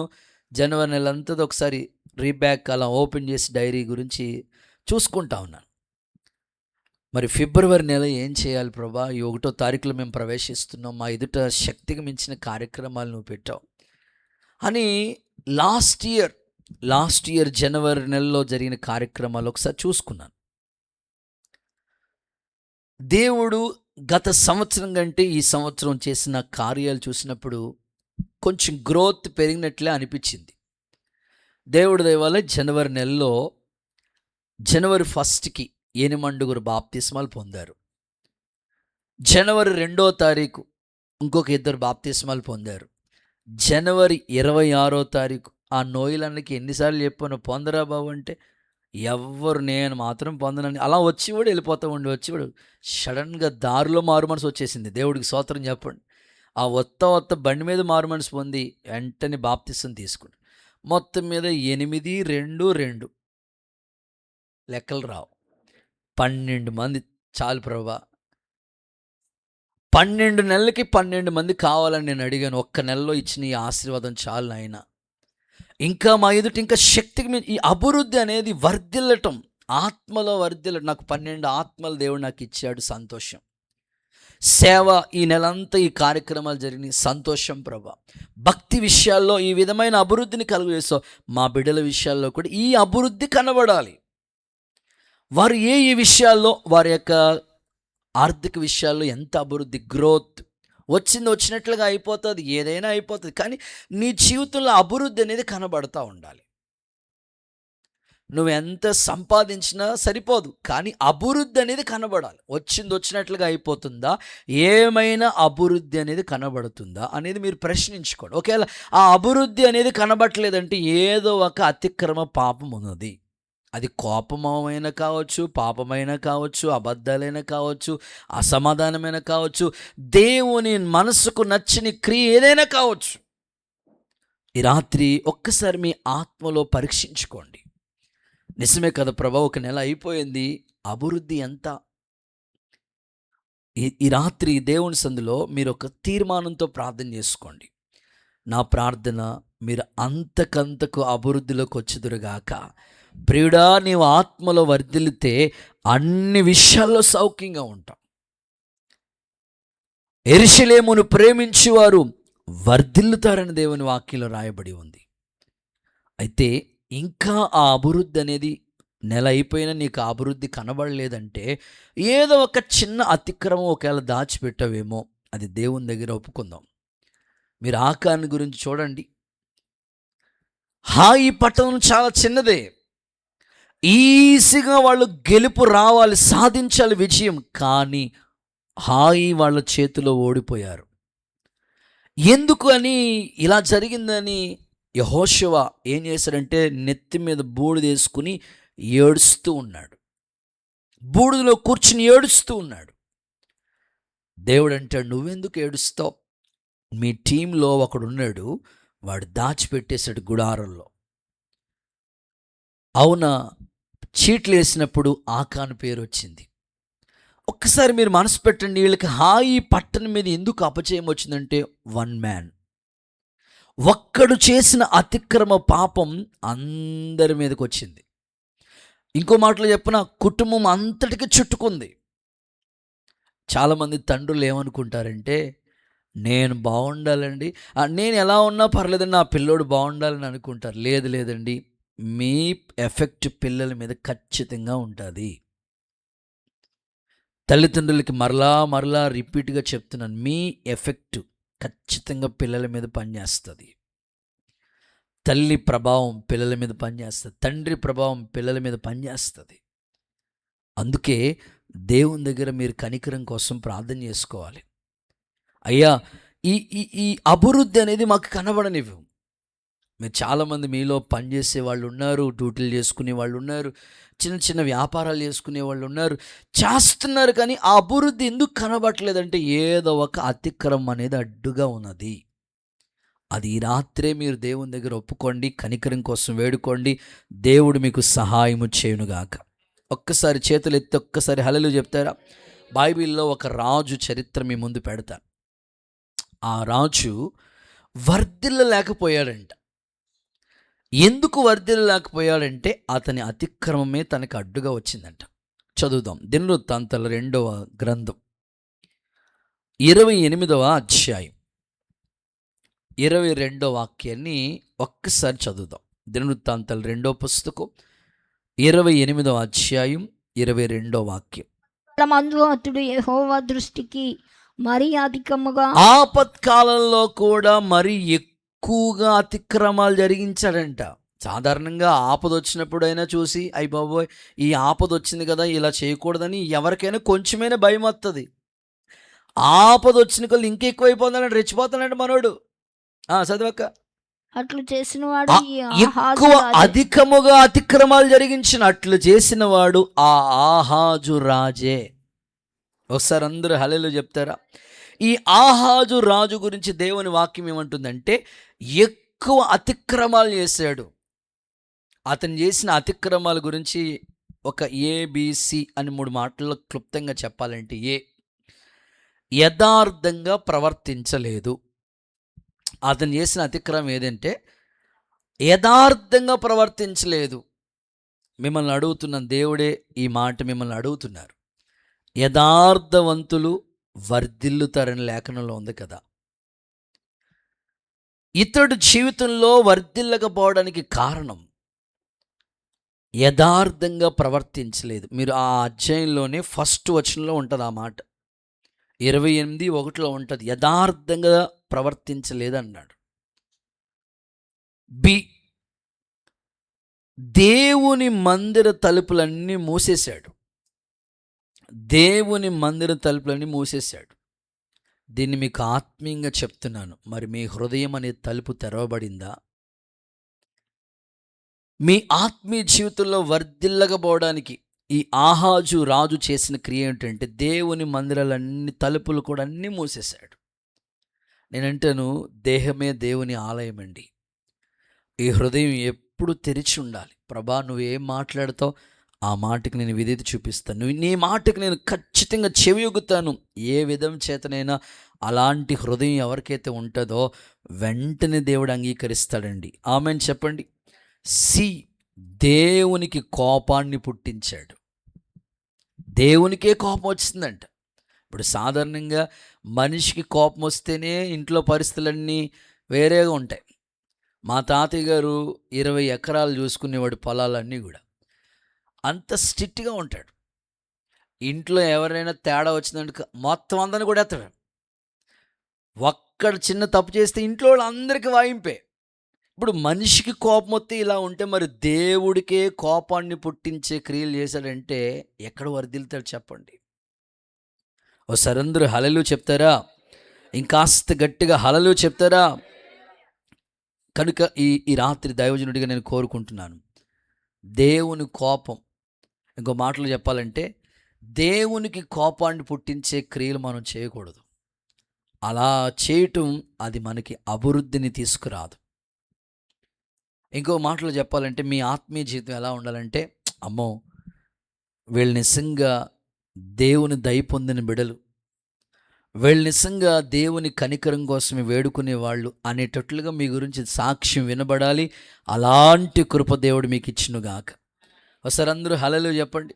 Speaker 1: జనవరి నెలంతా ఒకసారి రీబ్యాక్ అలా ఓపెన్ చేసి డైరీ గురించి చూసుకుంటా ఉన్నాను. మరి ఫిబ్రవరి నెల ఏం చేయాలి ప్రభా, ఈ 1వ తారీఖులో మేము ప్రవేశిస్తున్నాం, మా ఎదుట శక్తికి మించిన కార్యక్రమాలు నువ్వు పెట్టావు అని లాస్ట్ ఇయర్ జనవరి నెలలో జరిగిన కార్యక్రమాలు ఒకసారి చూసుకున్నాను. దేవుడు గత సంవత్సరం కంటే ఈ సంవత్సరం చేసిన కార్యాలు చూసినప్పుడు కొంచెం గ్రోత్ పెరిగినట్లే అనిపించింది. దేవుడి దయ వల్ల జనవరి నెలలో జనవరి 1కి 8 బాప్తిస్మాలు పొందారు. జనవరి 2వ తారీఖు ఇంకొక 2 బాప్తిస్మాలు పొందారు. జనవరి 26వ తారీఖు ఆ నోయిలన్నకి ఎన్నిసార్లు చెప్పాను, పొందరా బాబు అంటే ఎవ్వరు, నేను మాత్రం పొందనని అలా వచ్చి కూడా వెళ్ళిపోతూ వచ్చి సడన్గా దారిలో మారు మనసు వచ్చేసింది. దేవుడికి స్తోత్రం చెప్పండి. ఆ ఒత్త బండి మీద మారు మనసు పొంది వెంటనే బాప్తిసం తీసుకుని మొత్తం మీద 8, 2, 2 లెక్కలు రావు, 12 మంది చాలు ప్రభా. 12 నెలలకి 12 మంది కావాలని నేను అడిగాను. ఒక్క నెలలో ఇచ్చిన ఈ ఆశీర్వాదం చాలు నాయన. ఇంకా మా ఎదుట ఇంకా శక్తికి ఈ అభివృద్ధి అనేది వర్ధిల్లటం, ఆత్మలో వర్ధిల్లటం. నాకు 12 ఆత్మలు దేవుడు నాకు ఇచ్చాడు, సంతోషం. సేవ ఈ నెలంతా ఈ కార్యక్రమాలు జరిగినాయి, సంతోషం ప్రభా. భక్తి విషయాల్లో ఈ విధమైన అభివృద్ధిని కలుగజేస్తావు. మా బిడ్డల విషయాల్లో కూడా ఈ అభివృద్ధి కనబడాలి. వారు ఈ విషయాల్లో, వారి యొక్క ఆర్థిక విషయాల్లో ఎంత అభివృద్ధి, గ్రోత్ వచ్చింది వచ్చినట్లుగా అయిపోతుంది, ఏదైనా అయిపోతుంది. కానీ నీ జీవితంలో అభివృద్ధి అనేది కనబడతా ఉండాలి. నువ్వెంత సంపాదించినా సరిపోదు, కానీ అభివృద్ధి అనేది కనబడాలి. వచ్చింది వచ్చినట్లుగా అయిపోతుందా, ఏమైనా అభివృద్ధి అనేది కనబడుతుందా అనేది మీరు ప్రశ్నించుకోండి. ఒకవేళ ఆ అభివృద్ధి అనేది కనబడట్లేదంటే ఏదో ఒక అతిక్రమ పాపం ఉన్నది. అది కోపమైన కావచ్చు, పాపమైన కావచ్చు, అబద్ధాలైనా కావచ్చు, అసమాధానమైన కావచ్చు, దేవుని మనసుకు నచ్చని క్రియ ఏదైనా కావచ్చు. ఈ రాత్రి ఒక్కసారి మీ ఆత్మలో పరీక్షించుకోండి. నిజమే కదా ప్రభా, ఒక నెల అయిపోయింది, అభివృద్ధి ఎంత? ఈ రాత్రి దేవుని సందులో మీరు ఒక తీర్మానంతో ప్రార్థన చేసుకోండి. నా ప్రార్థన, మీరు అంతకంతకు అభివృద్ధిలోకి వచ్చుదురుగాక. ప్రియుడా, నీవు ఆత్మలో వర్ధిల్లితే అన్ని విషయాల్లో సౌఖ్యంగా ఉంటాం. యెరూషలేమును ప్రేమించువారు వర్ధిల్లుతారని దేవుని వాక్యంలో రాయబడి ఉంది. అయితే ఇంకా ఆ అభివృద్ధి అనేది నెల అయిపోయినా నీకు ఆ అభివృద్ధి కనబడలేదంటే ఏదో ఒక చిన్న అతిక్రమం ఒకవేళ దాచిపెట్టవేమో, అది దేవుని దగ్గర ఒప్పుకుందాం. మీరు ఆకాని గురించి చూడండి. ఈ పట్టణం చాలా చిన్నదే, ఈజీగా వాళ్ళు గెలుపు రావాలి, సాధించాలి విజయం, కానీ వాళ్ళ చేతిలో ఓడిపోయారు. ఎందుకు అని, ఇలా జరిగిందని యెహోషువ ఏం చేశాడంటే నెత్తి మీద బూడిద వేసుకుని ఏడుస్తూ ఉన్నాడు. బూడిదలో కూర్చుని ఏడుస్తూ ఉన్నాడు. దేవుడు అంటాడు, నువ్వెందుకు ఏడుస్తావు? మీ టీంలో ఒకడున్నాడు, వాడు దాచిపెట్టేశాడు గుడారంలో. అవునా, చీట్లు వేసినప్పుడు ఆకాను పేరు వచ్చింది. ఒక్కసారి మీరు మనసు పెట్టండి, వీళ్ళకి ఈ పట్టణం మీద ఎందుకు అపజయం వచ్చిందంటే వన్ మ్యాన్, ఒక్కడు చేసిన అతిక్రమ పాపం అందరి మీదకి వచ్చింది. ఇంకో మాటలో చెప్పిన, కుటుంబం అంతటికి చుట్టుకుంది. చాలామంది తండ్రులు ఏమనుకుంటారంటే, నేను బాగుండాలండి, నేను ఎలా ఉన్నా పర్లేదండి, నా పిల్లోడు బాగుండాలని అనుకుంటారు. లేదండి, మీ ఎఫెక్ట్ పిల్లల మీద ఖచ్చితంగా ఉంటుంది. తల్లిదండ్రులకి మరలా రిపీట్గా చెప్తున్నాను, మీ ఎఫెక్ట్ ఖచ్చితంగా పిల్లల మీద పనిచేస్తుంది. తల్లి ప్రభావం పిల్లల మీద పనిచేస్తుంది, తండ్రి ప్రభావం పిల్లల మీద పనిచేస్తుంది. అందుకే దేవుని దగ్గర మీరు కనికరం కోసం ప్రార్థన చేసుకోవాలి. అయ్యా, ఈ ఈ ఈ అభివృద్ధి అనేది మాకు కనబడనివ్వు. మీరు చాలామంది మీలో పనిచేసే వాళ్ళు ఉన్నారు, డ్యూటీలు చేసుకునే వాళ్ళు ఉన్నారు, చిన్న చిన్న వ్యాపారాలు చేసుకునే వాళ్ళు ఉన్నారు, చేస్తున్నారు. కానీ ఆ అభివృద్ధి ఎందుకు కనబడట్లేదంటే ఏదో ఒక అతిక్రమం అనేది అడ్డుగా ఉన్నది. అది ఈ రాత్రే మీరు దేవుని దగ్గర ఒప్పుకోండి, కనికరం కోసం వేడుకోండి, దేవుడు మీకు సహాయము చేయునుగాక. ఒక్కసారి చేతులు ఎత్తి ఒక్కసారి హల్లెలూయా చెప్తారా? బైబిల్లో ఒక రాజు చరిత్ర మీ ముందు పెడతా. ఆ రాజు వర్ధిల్లలేకపోయాడంట. ఎందుకు వర్ధిల్లలేకపోయాడంటే అతని అతిక్రమమే తనకు అడ్డుగా వచ్చిందంట. చదువుదాం. దినవృత్తాంతాల 2వ గ్రంథం 28వ అధ్యాయం 22వ వాక్యాన్ని ఒక్కసారి చదువుదాం. దినవృత్తాంతాల 2వ పుస్తకం 28వ అధ్యాయం 22వ వాక్యం.
Speaker 2: మందు అతడు యెహోవా దృష్టికి మరీ అధికముగా,
Speaker 1: ఆపత్కాలంలో కూడా మరీ ఎక్కువగా అతిక్రమాలు జరిగించాడంట. సాధారణంగా ఆపద వచ్చినప్పుడైనా చూసి, అయ్య బాబోయ్ ఈ ఆపద వచ్చింది కదా, ఇలా చేయకూడదని ఎవరికైనా కొంచెమైనా భయం వస్తుంది. ఆపద వచ్చిన కొలు ఇంకెక్కువైపోతాడంటే రెచ్చిపోతాడంటే మనోడు. చదివక్క.
Speaker 2: అట్లు చేసిన వాడు
Speaker 1: ఎక్కువ అధికముగా అతిక్రమాలు జరిగించిన అట్లు చేసిన వాడు ఆ ఆహాజు రాజే. ఒకసారి అందరూ హల్లెలూయా చెప్తారా? ఈ ఆహాజు రాజు గురించి దేవుని వాక్యం ఏమంటుందంటే, ఎక్కువ అతిక్రమాలు చేశాడు. అతను చేసిన అతిక్రమాల గురించి ఒక ABC అని 3 మాటల్లో క్లుప్తంగా చెప్పాలంటే, యథార్థంగా ప్రవర్తించలేదు. అతను చేసిన అతిక్రమం ఏదంటే యథార్థంగా ప్రవర్తించలేదు. మిమ్మల్ని అడుగుతున్నాను, దేవుడే ఈ మాట మిమ్మల్ని అడుగుతున్నారు. యథార్థవంతులు వర్ధిల్లుతారని లేఖనంలో ఉంది కదా. ఇతడు జీవితంలో వర్ధిల్లకపోవడానికి కారణం యథార్థంగా ప్రవర్తించలేదు. మీరు ఆ అధ్యాయంలోనే 1st వచనంలో ఉంటుంది ఆ మాట. 28:1 ఉంటుంది, యథార్థంగా ప్రవర్తించలేదన్నాడు. బి, దేవుని మందిర తలుపులన్నీ మూసేశాడు. దేవుని మందిర తలుపులన్నీ మూసేశాడు. దీన్ని మీకు ఆత్మీయంగా చెప్తున్నాను. మరి మీ హృదయం అనే తలుపు తెరవబడిందా? మీ ఆత్మీయ జీవితంలో వర్ధిల్లకపోవడానికి ఈ ఆహాజు రాజు చేసిన క్రియ ఏంటంటే దేవుని మందిరాలన్నీ తలుపులు కూడా అన్నీ మూసేశాడు. నేనంటాను, దేహమే దేవుని ఆలయం అండి. ఈ హృదయం ఎప్పుడు తెరిచి ఉండాలి. ప్రభా, నువ్వేం మాట్లాడతావు ఆ మాటకి నేను విధేయత చూపిస్తాను, నీ మాటకి నేను ఖచ్చితంగా చెవియొగ్గుతాను. ఏ విధం చేతనైనా అలాంటి హృదయం ఎవరికైతే ఉంటుందో వెంటనే దేవుడు అంగీకరిస్తాడండి. ఆమెన్ చెప్పండి. సి, దేవునికి కోపాన్ని పుట్టించాడు. దేవునికే కోపం వచ్చిందంట. ఇప్పుడు సాధారణంగా మనిషికి కోపం వస్తేనే ఇంట్లో పరిస్థితులన్నీ వేరేగా ఉంటాయి. మా తాతయ్య గారు 20 ఎకరాలు చూసుకునేవాడు, పొలాలన్నీ కూడా. అంత స్ట్రిక్ట్గా ఉంటాడు. ఇంట్లో ఎవరైనా తేడా వచ్చిందంటే మొత్తం అందరిని కూడా ఎత్తాడు. ఒక్కడ చిన్న తప్పు చేస్తే ఇంట్లో వాళ్ళందరికీ వాయింపే. ఇప్పుడు మనిషికి కోపం వస్తే ఇలా ఉంటే మరి దేవుడికే కోపాన్ని పుట్టించే క్రియలు చేశాడంటే ఎక్కడ వర్ధిల్తాడు చెప్పండి? ఓసారి అందరూ హల్లెలూయా చెప్తారా? ఇంకాస్త గట్టిగా హల్లెలూయా చెప్తారా? కనుక ఈ రాత్రి దైవజనుడిగా నేను కోరుకుంటున్నాను, దేవుని కోపం, ఇంకో మాటలు చెప్పాలంటే దేవునికి కోపాన్ని పుట్టించే క్రియలు మనం చేయకూడదు. అలా చేయటం అది మనకి అభివృద్ధిని తీసుకురాదు. ఇంకో మాటలు చెప్పాలంటే మీ ఆత్మీయ జీవితం ఎలా ఉండాలంటే, అమ్మో వీళ్ళు నిజంగా దేవుని దయ పొందిన బిడలు, వీళ్ళు నిజంగా దేవుని కనికరం కోసమే వేడుకునే వాళ్ళు అనేటట్లుగా మీ గురించి సాక్ష్యం వినబడాలి. అలాంటి కృప దేవుడు మీకు ఇచ్చునుగాక. ఒకసారి అందరూ హల్లెలూయా చెప్పండి.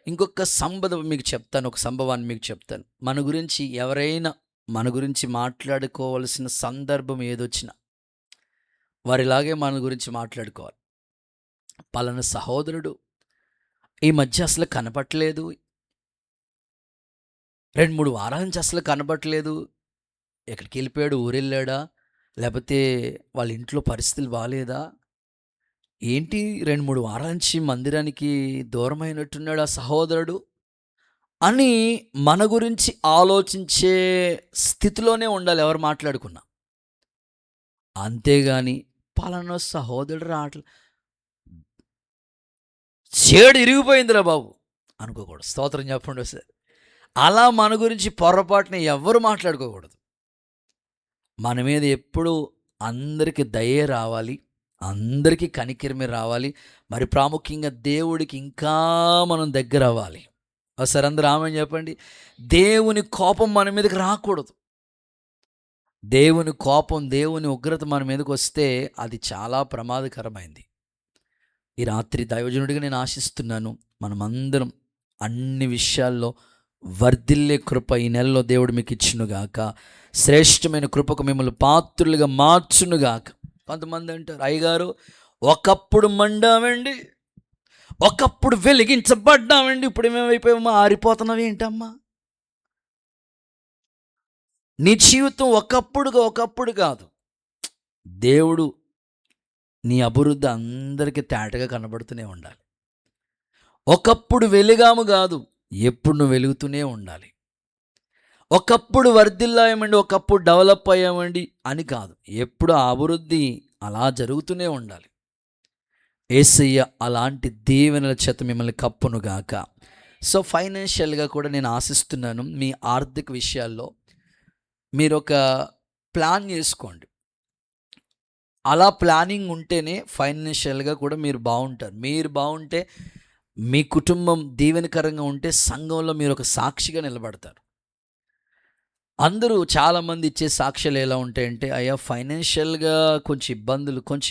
Speaker 1: ఇంకొక సంభవం మీకు చెప్తాను, ఒక సంభవాన్ని మీకు చెప్తాను. మన గురించి ఎవరైనా మన గురించి మాట్లాడుకోవాల్సిన సందర్భం ఏదొచ్చినా వారిలాగే మన గురించి మాట్లాడుకోవాలి. పలానా సహోదరుడు ఈ మధ్య అసలు కనపట్లేదు, 2-3 వారాల నుంచి అసలు కనపట్లేదు, ఎక్కడికి వెళ్ళిపోయాడు, ఊరెళ్ళాడా, లేకపోతే వాళ్ళ ఇంట్లో పరిస్థితులు బాగాలేదా, ఏంటి 2-3 వారాల నుంచి మందిరానికి దూరమైనట్టున్నాడు ఆ సహోదరుడు అని మన గురించి ఆలోచించే స్థితిలోనే ఉండాలి ఎవరు మాట్లాడుకున్నా. అంతేగాని పలానా సహోదరుడు రావట్లే, చేడు ఇరిగిపోయిందిరా బాబు అనుకోకూడదు. స్తోత్రం చెప్పండి ఒకసారి. అలా మన గురించి పొరపాటున ఎవ్వరు మాట్లాడుకోకూడదు. మన మీద ఎప్పుడు అందరికీ దయే రావాలి, అందరికీ కనికిరమే రావాలి. మరి ప్రాముఖ్యంగా దేవుడికి ఇంకా మనం దగ్గర అవ్వాలి. ఒకసారి అందరూ ఆమేన్ చెప్పండి. దేవుని కోపం మన మీదకి రాకూడదు. దేవుని కోపం, దేవుని ఉగ్రత మన మీదకి వస్తే అది చాలా ప్రమాదకరమైంది. ఈ రాత్రి దైవజనుడిగా నేను ఆశిస్తున్నాను, మనమందరం అన్ని విషయాల్లో వర్ధిల్లే కృప ఈ నెలలో దేవుడు మీకు ఇచ్చునుగాక. శ్రేష్టమైన కృపకు మిమ్మల్ని పాత్రులుగా మార్చునుగాక. కొంతమంది అంటారు, అయ్యగారు ఒకప్పుడు మండామండి, ఒకప్పుడు వెలిగించబడ్డామండి, ఇప్పుడు ఏమేమైపోయామో ఆరిపోతున్నావు ఏంటమ్మా? నీ జీవితం ఒకప్పుడు కాదు. దేవుడు నీ అభివృద్ధి అందరికీ తేటగా కనబడుతూనే ఉండాలి. ఒకప్పుడు వెలిగాము కాదు, ఎప్పుడు నువ్వు వెలుగుతూనే ఉండాలి. ఒకప్పుడు వర్ధిల్లాయమండి, ఒకప్పుడు డెవలప్ అయ్యామండి అని కాదు, ఎప్పుడు ఆ అభివృద్ధి అలా జరుగుతూనే ఉండాలి. యేసయ్య అలాంటి దీవెనల చేత మిమ్మల్ని కప్పునుగాక. సో ఫైనాన్షియల్గా కూడా నేను ఆశిస్తున్నాను, మీ ఆర్థిక విషయాల్లో మీరు ఒక ప్లాన్ చేసుకోండి. అలా ప్లానింగ్ ఉంటేనే ఫైనాన్షియల్గా కూడా మీరు బాగుంటారు. మీరు బాగుంటే, మీ కుటుంబం దీవెనకరంగా ఉంటే సంఘంలో మీరు ఒక సాక్షిగా నిలబడతారు. అందరూ చాలామంది ఇచ్చే సాక్ష్యాలు ఎలా ఉంటాయంటే, అయ్యా ఫైనాన్షియల్గా కొంచెం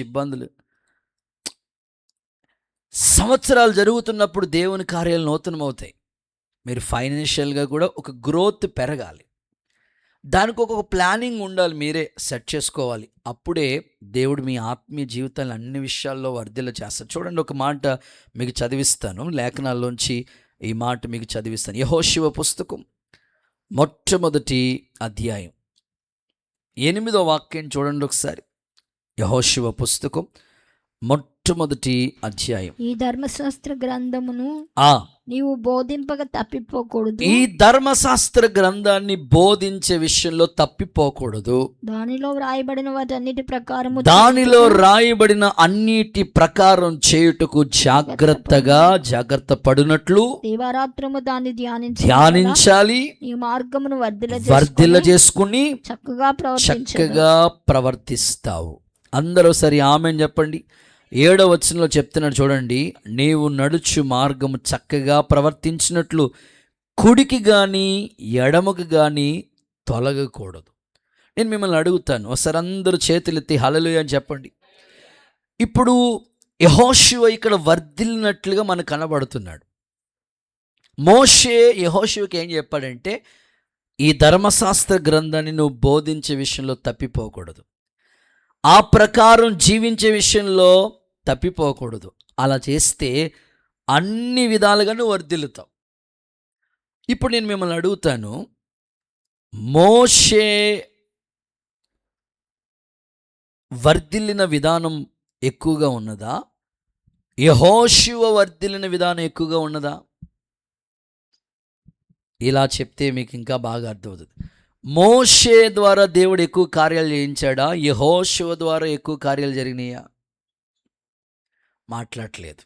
Speaker 1: ఇబ్బందులు, సంవత్సరాలు జరుగుతున్నప్పుడు దేవుని కార్యాలు నూతనమవుతాయి. మీరు ఫైనాన్షియల్గా కూడా ఒక గ్రోత్ పెరగాలి. దానికి ఒక ప్లానింగ్ ఉండాలి, మీరే సెట్ చేసుకోవాలి. అప్పుడే దేవుడు మీ ఆత్మీయ జీవితాన్ని అన్ని విషయాల్లో వర్ధిల్ల చేస్తాడు. చూడండి, ఒక మాట మీకు చదివిస్తాను, లేఖనాల్లోంచి ఈ మాట మీకు చదివిస్తాను. యెహోషువ పుస్తకం మొట్టమొదటి అధ్యాయం 8వ వాక్యం చూడండి ఒకసారి. యెహోషువ పుస్తకం మొట్టమొదటి అధ్యాయం.
Speaker 2: ఈ ధర్మశాస్త్ర గ్రంథమును
Speaker 1: ఆ
Speaker 2: నీవు బోధింపక తప్పిపోకూడదు.
Speaker 1: ఈ ధర్మశాస్త్ర గ్రంథాన్ని బోధించే విషయంలో తప్పిపోకూడదు.
Speaker 2: దానిలో వ్రాయబడిన వాటన్నిటి ప్రకారము
Speaker 1: దానిలో రాయబడిన అన్నిటి ప్రకారం చేయుటకు జాగ్రత్త పడినట్లు
Speaker 2: దివారాత్రము దాన్ని
Speaker 1: ధ్యానించాలి.
Speaker 2: ఈ మార్గమును
Speaker 1: వర్ధిల్ల చేసుకుని
Speaker 2: చక్కగా
Speaker 1: ప్రవర్తిస్తావు. అందరూ సరి ఆమేన్ చెప్పండి. 7వ వచనంలో చెప్తున్నాడు చూడండి, నీవు నడుచు మార్గము చక్కగా ప్రవర్తించినట్లు కుడికి గాని ఎడమకు గాని తొలగకూడదు. నేను మిమ్మల్ని అడుగుతాను, ఒకసారి అందరూ చేతులెత్తి హల్లెలూయా అని చెప్పండి. ఇప్పుడు యెహోషువ ఇక్కడ వర్ధిల్లినట్లుగా మనకు కనబడుతున్నాడు. మోషే యెహోషువకి ఏం చెప్పాడంటే, ఈ ధర్మశాస్త్ర గ్రంథాన్ని నువ్వు బోధించే విషయంలో తప్పిపోకూడదు, ఆ ప్రకారం జీవించే విషయంలో తప్పిపోకూడదు. అలా చేస్తే అన్ని విధాలుగా నువ్వు వర్ధిల్లుతావు. ఇప్పుడు నేను మిమ్మల్ని అడుగుతాను, మోషే వర్ధిల్లిన విధానం ఎక్కువగా ఉన్నదా, యెహోషువ వర్ధిల్లిన విధానం ఎక్కువగా ఉన్నదా? ఇలా చెప్తే మీకు ఇంకా బాగా అర్థమవుతుంది. మోషే ద్వారా దేవుడు ఎక్కువ కార్యాలు చేయించాడా, యెహోషువ ద్వారా ఎక్కువ కార్యాలు జరిగినాయా? మాట్లాడలేదు.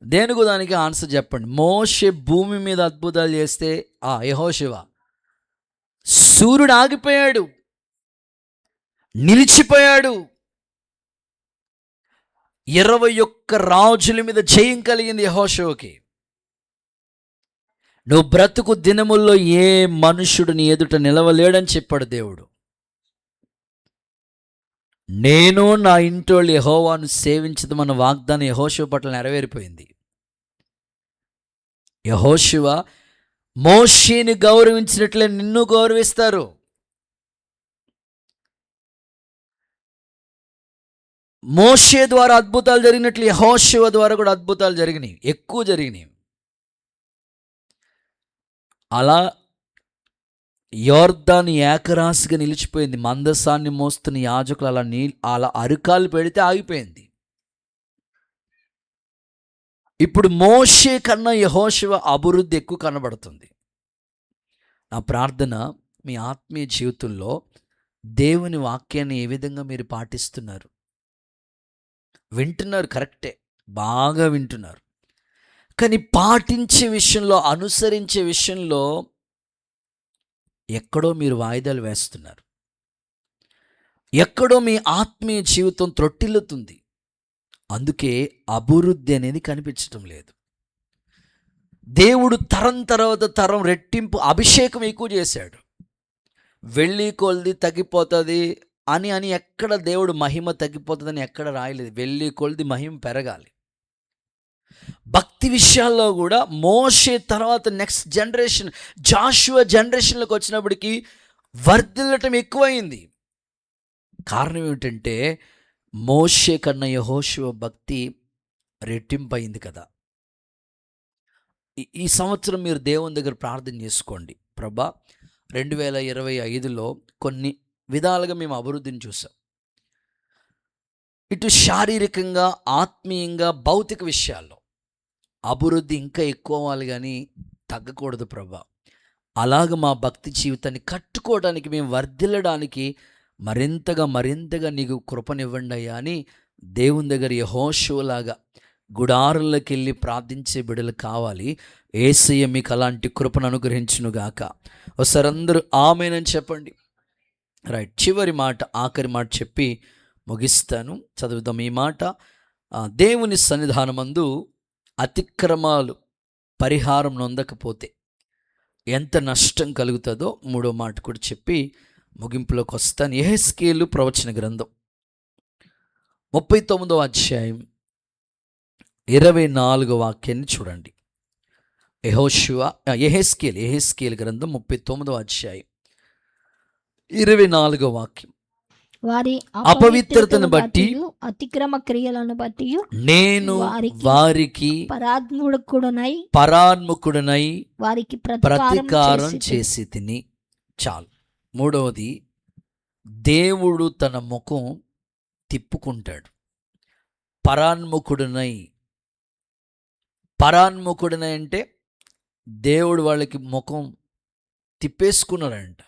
Speaker 1: దేనికి దానికి ఆన్సర్ చెప్పండి. మోషే భూమి మీద అద్భుతాలు చేస్తే యెహోషువ సూర్యుడు ఆగిపోయాడు, నిలిచిపోయాడు. 21 రాజుల మీద జయం కలిగింది యెహోషువకి. నువ్వు బ్రతుకు దినముల్లో ఏ మనుషుడు నీ ఎదుట నిలవలేడని చెప్పాడు దేవుడు. నేను నా ఇంటోళ్ళు యెహోవాను సేవించదమన్న వాగ్దానం యెహోషువ పట్ల నెరవేరిపోయింది. యెహోషువ మోషేని గౌరవించినట్లే నిన్ను గౌరవిస్తారు. మోషే ద్వారా అద్భుతాలు జరిగినట్లు యెహోషువ ద్వారా కూడా అద్భుతాలు జరిగినాయి, ఎక్కువ జరిగినాయి. అలా యోర్దాను ఏకరాశిగా నిలిచిపోయింది. మందసాన్ని మోస్తున్న యాజకులు అలా అరికాలు పెడితే ఆగిపోయింది. ఇప్పుడు మోషే కన్నా యెహోషువ అభివృద్ధి ఎక్కువ కనబడుతుంది. నా ప్రార్థన, మీ ఆత్మీయ జీవితంలో దేవుని వాక్యాన్ని ఏ విధంగా మీరు పాటిస్తున్నారు? వింటున్నారు, కరెక్టే, బాగా వింటున్నారు. కానీ పాటించే విషయంలో, అనుసరించే విషయంలో ఎక్కడో మీరు వాయిదాలు వేస్తున్నారు. ఎక్కడో మీ ఆత్మీయ జీవితం త్రొట్టిల్లుతుంది. అందుకే అభివృద్ధి అనేది కనిపించటం లేదు. దేవుడు తరం తర్వాత తరం రెట్టింపు అభిషేకం ఎక్కువ చేశాడు. వెళ్ళి కొలది తగ్గిపోతుంది అని ఎక్కడ దేవుడు మహిమ తగ్గిపోతుందని ఎక్కడ రాయలేదు. వెళ్ళి కొలది మహిమ పెరగాలి. భక్తి విషయాల్లో కూడా మోషే తర్వాత నెక్స్ట్ జనరేషన్, జాషువా జనరేషన్లోకి వచ్చినప్పటికీ వర్ధిల్లటం ఎక్కువైంది. కారణం ఏమిటంటే మోషే కన్నా యెహోషువ భక్తి రెట్టింపయింది కదా. ఈ సంవత్సరం మీరు దేవుని దగ్గర ప్రార్థన చేసుకోండి. ప్రభా, 2025లో కొన్ని విధాలుగా మేము అభివృద్ధిని చూసాం. ఇటు శారీరకంగా, ఆత్మీయంగా, భౌతిక విషయాల్లో అభివృద్ధి ఇంకా ఎక్కువ అవ్వాలి కానీ తగ్గకూడదు ప్రభా. అలాగ మా భక్తి జీవితాన్ని కట్టుకోవడానికి, మేము వర్ధిల్లడానికి మరింతగా నీకు కృపనివ్వండి అయ్యా అని దేవుని దగ్గర యెహోషువలాగా గుడారుల్లోకి వెళ్ళి ప్రార్థించే బిడ్డలు కావాలి. యేసయ్య మీకు అలాంటి కృపను అనుగ్రహించునుగాక. ఒకసారి అందరూ ఆమేనని చెప్పండి. రైట్, చివరి మాట, ఆఖరి మాట చెప్పి ముగిస్తాను. చదువుదాం ఈ మాట. దేవుని సన్నిధానమందు అతిక్రమాలు పరిహారం నొందకపోతే ఎంత నష్టం కలుగుతుందో 3వ మాట కూడా చెప్పి ముగింపులోకి వస్తాను. యెహెజ్కేలు ప్రవచన గ్రంథం 39వ అధ్యాయం 24వ వాక్యాన్ని చూడండి. యెహెజ్కేలు గ్రంథం 39వ అధ్యాయం 24వ వాక్యం.
Speaker 2: వారి
Speaker 1: అపవిత్రతను బట్టి
Speaker 2: అతిక్రమ క్రియలను బట్టి
Speaker 1: నేను వారికి పరాన్ముఖుడనై
Speaker 2: వారికి
Speaker 1: ప్రతీకారం చేసి తిని. చాలు. మూడవది, దేవుడు తన ముఖం తిప్పుకుంటాడు. పరాన్ముఖుడనై అంటే దేవుడు వాళ్ళకి ముఖం తిప్పేసుకున్నాడంట.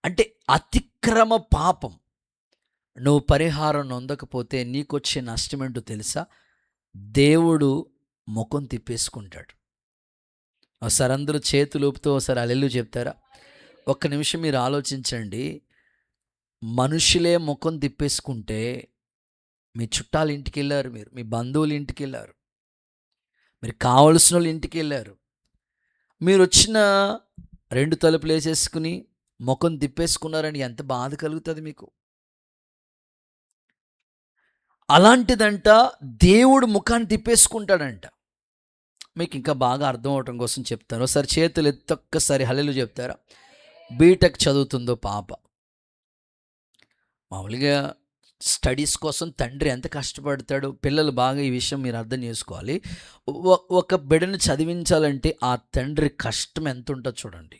Speaker 1: అంటే అతిక్రమ పాపం నువ్వు పరిహారం నొందకపోతే నీకొచ్చే నష్టం ఏంటో తెలుసా? దేవుడు ముఖం తిప్పేసుకుంటాడు. ఒకసారి అందరూ చేతులు ఊపుతూ ఒకసారి హల్లెలూయా చెప్తారా? ఒక్క నిమిషం మీరు ఆలోచించండి. మనుషులే ముఖం తిప్పేసుకుంటే మీ చుట్టాల ఇంటికి వెళ్ళారు, మీరు మీ బంధువుల ఇంటికి వెళ్ళారు, మీరు కావలసిన వాళ్ళ ఇంటికి వెళ్ళారు, మీరు వచ్చిన 2 తలుపులు వేసేసుకుని ముఖం తిప్పేసుకున్నారని ఎంత బాధ కలుగుతుంది మీకు? అలాంటిదంట దేవుడు ముఖాన్ని తిప్పేసుకుంటాడంట. మీకు ఇంకా బాగా అర్థం అవటం కోసం చెప్తాను. ఒకసారి చేతులు ఎత్తొక్కసారి హల్లెలూయా చెప్తారా? బీటెక్ చదువుతుందో పాప. మామూలుగా స్టడీస్ కోసం తండ్రి ఎంత కష్టపడతాడు. పిల్లలు బాగా ఈ విషయం మీరు అర్థం చేసుకోవాలి. ఒక బిడ్డను చదివించాలంటే ఆ తండ్రి కష్టం ఎంత ఉంటుందో చూడండి.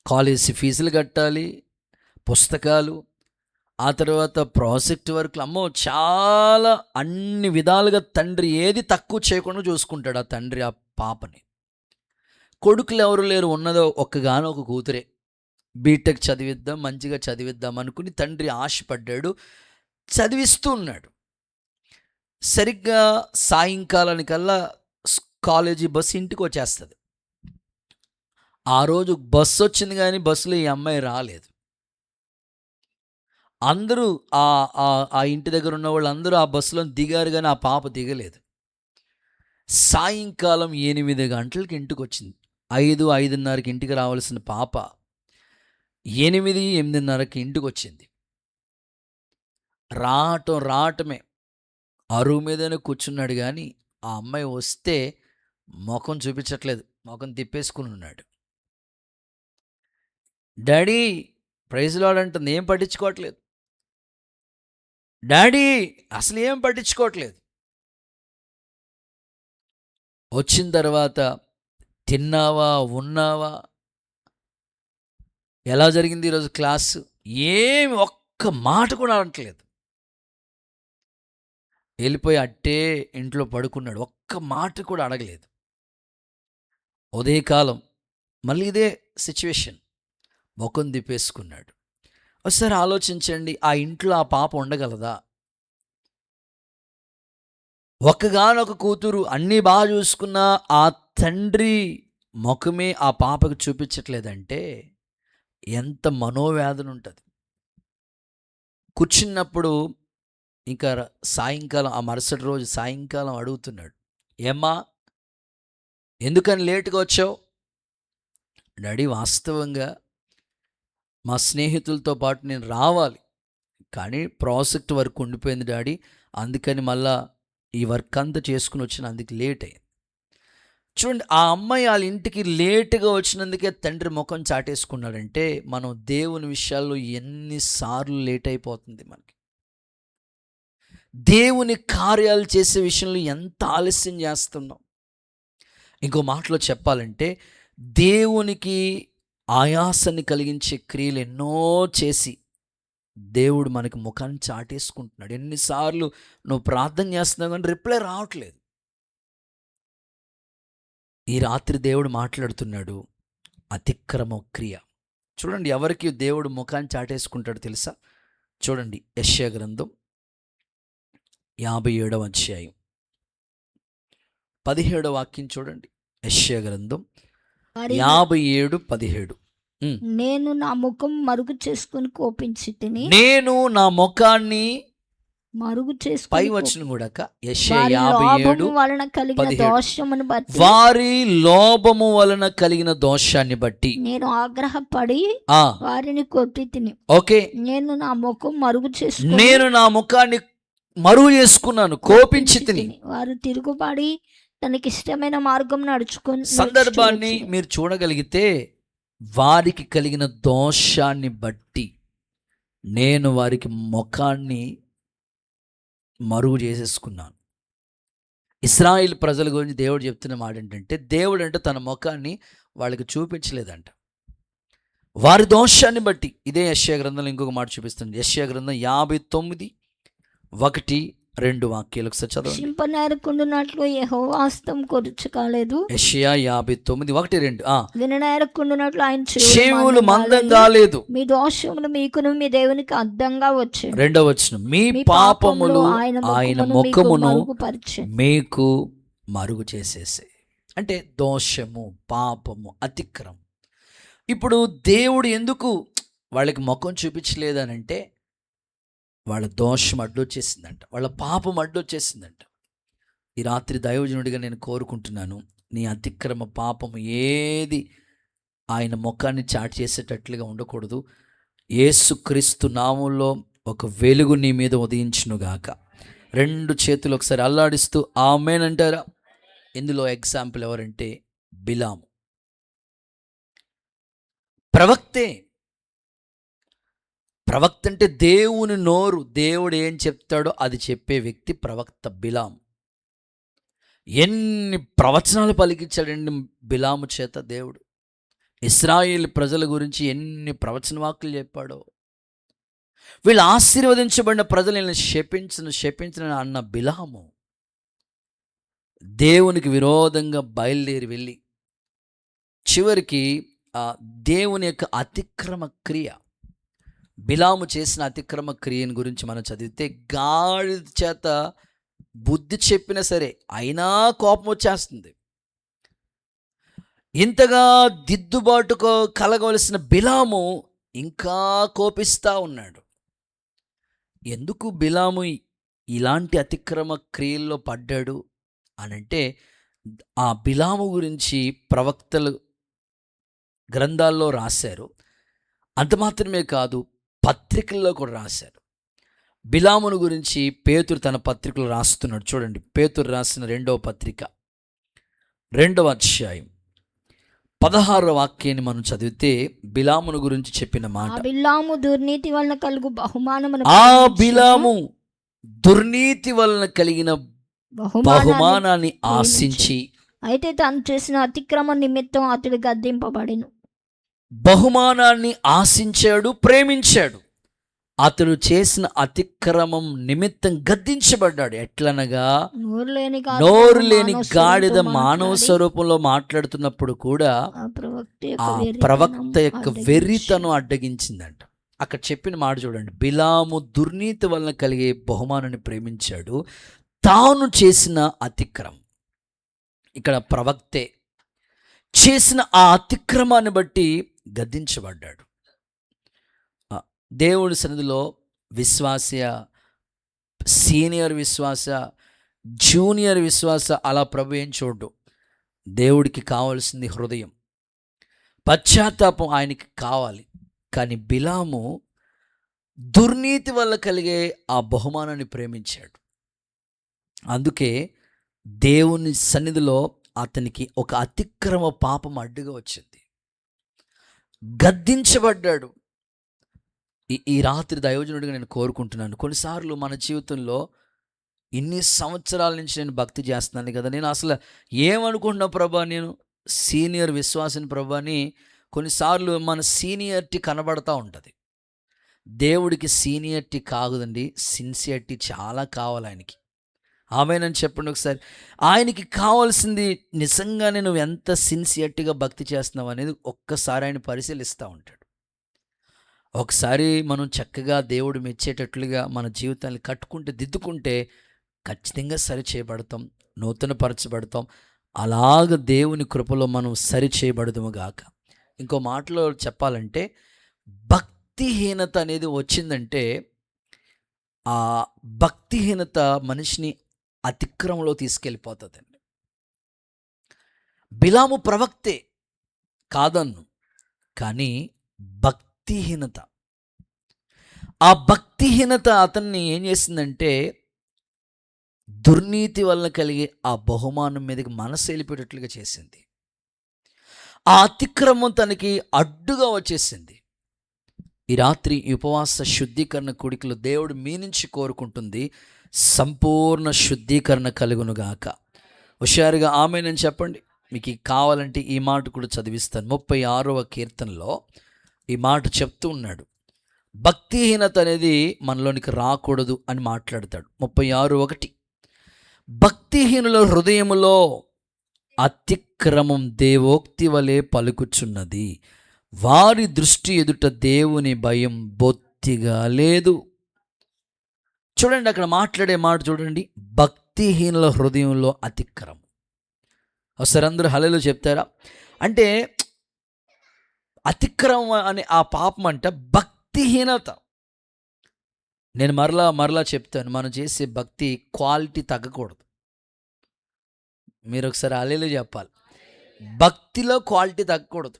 Speaker 1: కాలేజీ ఫీజులు కట్టాలి, పుస్తకాలు, ఆ తర్వాత ప్రాజెక్ట్ వర్క్లు, అమ్మో చాలా అన్ని విధాలుగా తండ్రి ఏది తక్కువ చేయకుండా చూసుకుంటాడు ఆ తండ్రి ఆ పాపని. కొడుకులు ఎవరు లేరు, ఉన్నదో ఒక్కగానో ఒక కూతురే. బీటెక్ చదివిద్దాం, మంచిగా చదివిద్దాం అనుకుని తండ్రి ఆశపడ్డాడు, చదివిస్తూ ఉన్నాడు. సరిగ్గా సాయంకాలానికల్లా కాలేజీ బస్సు ఇంటికి వచ్చేస్తుంది. ఆ రోజు బస్సు వచ్చింది కానీ బస్సులో ఈ అమ్మాయి రాలేదు. అందరూ ఆ ఇంటి దగ్గర ఉన్న వాళ్ళందరూ ఆ బస్సులో దిగారు కానీ ఆ పాప దిగలేదు. సాయంకాలం 8 గంటలకి ఇంటికి వచ్చింది. 5:30కి ఇంటికి రావాల్సిన పాప 8:30కి ఇంటికి వచ్చింది. రావటమే అరుగు మీదనే కూర్చున్నాడు కానీ ఆ అమ్మాయి వస్తే ముఖం చూపించట్లేదు, ముఖం తిప్పేసుకుని ఉన్నాడు. డాడీ ప్రైజ్ లార్డ్ అంటుంది, ఏం పట్టించుకోవట్లేదు. డాడీ అసలు ఏం పట్టించుకోవట్లేదు. వచ్చిన తర్వాత తిన్నావా, ఉన్నావా, ఎలా జరిగింది ఈరోజు క్లాసు, ఏమి ఒక్క మాట కూడా అనట్లేదు. వెళ్ళిపోయి అట్టే ఇంట్లో పడుకున్నాడు, ఒక్క మాట కూడా అడగలేదు. ఉదయకాలం మళ్ళీ ఇదే సిచ్యువేషన్, ముఖం తిప్పేసుకున్నాడు. ఒకసారి ఆలోచించండి, ఆ ఇంట్లో ఆ పాప ఉండగలదా? ఒక్కగానొక కూతురు, అన్నీ బాగా చూసుకున్న ఆ తండ్రి ముఖమే ఆ పాపకు చూపించట్లేదంటే ఎంత మనోవేదన ఉంటుంది. కూర్చున్నప్పుడు ఇంకా సాయంకాలం, ఆ మరుసటి రోజు సాయంకాలం అడుగుతున్నాడు, ఏమ్మా ఎందుకని లేటుగా వచ్చావు? డాడీ వాస్తవంగా మా స్నేహితులతో పాటు నేను రావాలి, కానీ ప్రాజెక్ట్ వర్క్ ఉండిపోయింది డాడీ, అందుకని మళ్ళా ఈ వర్క్ అంతా చేసుకుని వచ్చిన, అందుకు లేట్ అయింది. చూడండి, ఆ అమ్మాయి వాళ్ళ ఇంటికి లేటుగా వచ్చినందుకే తండ్రి ముఖం చాటేసుకున్నాడంటే మనం దేవుని విషయాల్లో ఎన్నిసార్లు లేట్ అయిపోతుంది మనకి. దేవుని కార్యాలు చేసే విషయంలో ఎంత ఆలస్యం చేస్తున్నాం. ఇంకో మాటలో చెప్పాలంటే దేవునికి ఆయాసాన్ని కలిగించే క్రియలు ఎన్నో చేసి దేవుడు మనకి ముఖాన్ని చాటేసుకుంటున్నాడు. ఎన్నిసార్లు నువ్వు ప్రార్థన చేస్తున్నావు కానీ రిప్లై రావట్లేదు. ఈ రాత్రి దేవుడు మాట్లాడుతున్నాడు, అతిక్రమ క్రియ. చూడండి, ఎవరికి దేవుడు ముఖాన్ని చాటేసుకుంటాడు తెలుసా? చూడండి, యెషయా గ్రంథం 57వ అధ్యాయం 17వ వాక్యం చూడండి. యెషయా గ్రంథం 57:17.
Speaker 2: నేను నా ముఖం మరుగు చేసుకుని కోపించి తిని,
Speaker 1: నేను నా ముఖాన్ని
Speaker 2: మరుగు చేసుకుని,
Speaker 1: పై వచనం కూడా యెషయా 57
Speaker 2: వలన కలిగిన దోషమును బట్టి,
Speaker 1: వారి లోభము వలన కలిగిన దోషాన్ని బట్టి
Speaker 2: నేను ఆగ్రహపడి వారిని కొట్టి తిని.
Speaker 1: ఓకే,
Speaker 2: నేను నా ముఖం మరుగు చేసుకుని,
Speaker 1: నేను నా ముఖాన్ని మరుగు చేసుకున్నాను, కోపించి తిని.
Speaker 2: వారు తిరుగుబడి తనకి ఇష్టమైన మార్గం నడుచుకొని.
Speaker 1: సందర్భాన్ని మీరు చూడగలిగితే వారికి కలిగిన దోషాన్ని బట్టి నేను వారికి ముఖాన్ని మరుగు చేసేసుకున్నాను. ఇశ్రాయేలు ప్రజల గురించి దేవుడు చెప్తున్న మాట ఏంటంటే, దేవుడు అంటే తన ముఖాన్ని వాళ్ళకి చూపించలేదంట. వారి దోషాన్ని బట్టి. ఇదే యెషయా గ్రంథంలో ఇంకొక మాట చూపిస్తుంది. యెషయా గ్రంథం 59:1-2 వాక్యాలు ఒకసారి చదవండి.
Speaker 2: చింపనేరకుండునట్లు యెహోవా హస్తం కొరుచు కాలేదు,
Speaker 1: యెషయా 59:1-2.
Speaker 2: విననేరకుండునట్లు ఆయన
Speaker 1: చెవులు మందం కాలేదు.
Speaker 2: మీ దోషములు మీకును మీ దేవునికి అడ్డంగా వచ్చే.
Speaker 1: 2వ వచనం, మీ పాపములు ఆయన ముఖమును మీకు మరుగు చేసేసే. అంటే దోషము, పాపము, అతిక్రమం. ఇప్పుడు దేవుడు ఎందుకు వాళ్ళకి ముఖం చూపించలేదనంటే, వాళ్ళ దోషం అడ్డొచ్చేసిందంట, వాళ్ళ పాపం అడ్డొచ్చేసిందంట. ఈ రాత్రి దైవజనుడిగా నేను కోరుకుంటున్నాను, నీ అతిక్రమ పాపము ఏది ఆయన ముఖాన్ని చాటి చేసేటట్లుగా ఉండకూడదు. యేసుక్రీస్తు నామంలో ఒక వెలుగు నీ మీద ఉదయించునుగాక. 2 చేతులు ఒకసారి అల్లాడిస్తూ ఆమేన్ అంటారా? ఇందులో ఎగ్జాంపుల్ ఎవరంటే బిలాము. ప్రవక్త అంటే దేవుని నోరు, దేవుడు ఏం చెప్తాడో అది చెప్పే వ్యక్తి ప్రవక్త బిలాము. ఎన్ని ప్రవచనాలు పలికించాడండి బిలాము చేత దేవుడు. ఇశ్రాయేలు ప్రజల గురించి ఎన్ని ప్రవచన వాక్కులు చెప్పాడో. వీళ్ళు ఆశీర్వదించబడిన ప్రజలు వీళ్ళని శపించను అన్న బిలాము దేవునికి విరోధంగా బయలుదేరి వెళ్ళి చివరికి దేవుని యొక్క అతిక్రమ క్రియ, బిలాము చేసిన అతిక్రమ క్రియను గురించి మనం చదివితే, గాడి చేత బుద్ధి చెప్పినా సరే అయినా కోపం వచ్చేస్తుంది. ఇంతగా దిద్దుబాటు కలగవలసిన బిలాము ఇంకా కోపిస్తూ ఉన్నాడు. ఎందుకు బిలాము ఇలాంటి అతిక్రమ క్రియల్లో పడ్డాడు అనంటే, ఆ బిలాము గురించి ప్రవక్తలు గ్రంథాల్లో రాశారు. అంత మాత్రమే కాదు, పత్రికల్లో కూడా రాశారు. బిలామును గురించి పేతురు తన పత్రికలు రాస్తున్నాడు. చూడండి, పేతురు రాసిన 2వ పత్రిక 2వ అధ్యాయం 16వ వాక్యాన్ని మనం చదివితే, బిలామును గురించి చెప్పిన మాట,
Speaker 2: బిలాము దుర్నీతి వలన కలుగు బహుమానమును,
Speaker 1: బిలాము దుర్నీతి వలన కలిగిన బహుమానాన్ని ఆశించి,
Speaker 2: అయితే తాను చేసిన అతిక్రమ నిమిత్తం అతడు గద్దింపబడెను.
Speaker 1: బహుమానాన్ని ఆశించాడు, ప్రేమించాడు. అతడు చేసిన అతిక్రమం నిమిత్తం గద్దించబడ్డాడు. ఎట్లనగా, నోరు లేని గాడిద మానవ స్వరూపంలో మాట్లాడుతున్నప్పుడు కూడా ఆ ప్రవక్త యొక్క వెర్రితను అడ్డగించిందంట. అక్కడ చెప్పిన మాట చూడండి, బిలాము దుర్నీతి వలన కలిగే బహుమానాన్ని ప్రేమించాడు, తాను చేసిన అతిక్రమం. ఇక్కడ ప్రవక్తే చేసిన ఆ అతిక్రమాన్ని బట్టి గద్దించబడ్డాడు. దేవుడి సన్నిధిలో విశ్వాస, సీనియర్ విశ్వాస, జూనియర్ విశ్వాస అలా ప్రభు ఏం చూడు. దేవుడికి కావాల్సింది హృదయం, పశ్చాత్తాపం ఆయనకి కావాలి. కానీ బిలాము దుర్నీతి వల్ల కలిగే ఆ బహుమానాన్ని ప్రేమించాడు. అందుకే దేవుని సన్నిధిలో అతనికి ఒక అతిక్రమ పాపం అడ్డుగా వచ్చింది, గద్దించబడ్డాడు. ఈ రాత్రి దైవజనుడిగా నేను కోరుకుంటున్నాను, కొన్నిసార్లు మన జీవితంలో ఇన్ని సంవత్సరాల నుంచి నేను భక్తి చేస్తున్నాను కదా, నేను అసలు ఏమనుకుంటున్నా ప్రభా, నేను సీనియర్ విశ్వాసిని ప్రభా అని కొన్నిసార్లు మన సీనియర్టీ కనబడతా ఉంటుంది. దేవుడికి సీనియర్టీ కాదుదండి, సిన్సియర్టీ చాలా కావాలి ఆయనకి. ఆమేనని చెప్పండి ఒకసారి. ఆయనకి కావాల్సింది నిజంగానే నువ్వు ఎంత సిన్సియర్టీగా భక్తి చేస్తున్నావు అనేది ఒక్కసారి ఆయన పరిశీలిస్తూ ఉంటాడు. ఒకసారి మనం చక్కగా దేవుడు మెచ్చేటట్లుగా మన జీవితాన్ని కట్టుకుంటే, దిద్దుకుంటే ఖచ్చితంగా సరి చేయబడతాం, నూతనపరచబడతాం. అలాగ దేవుని కృపలో మనం సరి చేయబడదుము గాక. ఇంకో మాటలో చెప్పాలంటే, భక్తిహీనత అనేది వచ్చిందంటే ఆ భక్తిహీనత మనిషిని అతిక్రమంలో తీసుకెళ్ళిపోతుందండి. బిలాము ప్రవక్తే కాదన్ను, కానీ భక్తిహీనత, ఆ భక్తిహీనత అతన్ని ఏం చేసిందంటే దుర్నీతి వలన కలిగే ఆ బహుమానం మీదకి మనసు వెళ్ళిపోయేటట్లుగా చేసింది. ఆ అతిక్రమం తనకి అడ్డుగా వచ్చేసింది. ఈ రాత్రి ఈ ఉపవాస శుద్ధీకరణ కూడికలు దేవుడు మీ నుంచి కోరుకుంటుంది సంపూర్ణ శుద్ధీకరణ కలుగునుగాక. హుషారుగా ఆమేనని చెప్పండి. మీకు కావాలంటే ఈ మాట కూడా చదివిస్తాను. 36వ కీర్తనలో ఈ మాట చెప్తూ ఉన్నాడు. భక్తిహీనత అనేది మనలోనికి రాకూడదు అని మాట్లాడతాడు. 36:1 భక్తిహీనుల హృదయములో అతిక్రమం దేవోక్తి వలె పలుకుచున్నది, వారి దృష్టి ఎదుట దేవుని భయం బొత్తిగా లేదు. చూడండి, అక్కడ మాట్లాడే మాట చూడండి, భక్తిహీనుల హృదయంలో అతిక్రమం. ఒకసారి అందరూ హల్లెలూయా చెప్తారా? అంటే అతిక్రమం అనే ఆ పాపం అంటే భక్తిహీనత. నేను మరలా చెప్తాను, మనం చేసే భక్తి క్వాలిటీ తగ్గకూడదు. మీరు ఒకసారి హల్లెలూయా చెప్పాలి. భక్తిలో క్వాలిటీ తగ్గకూడదు.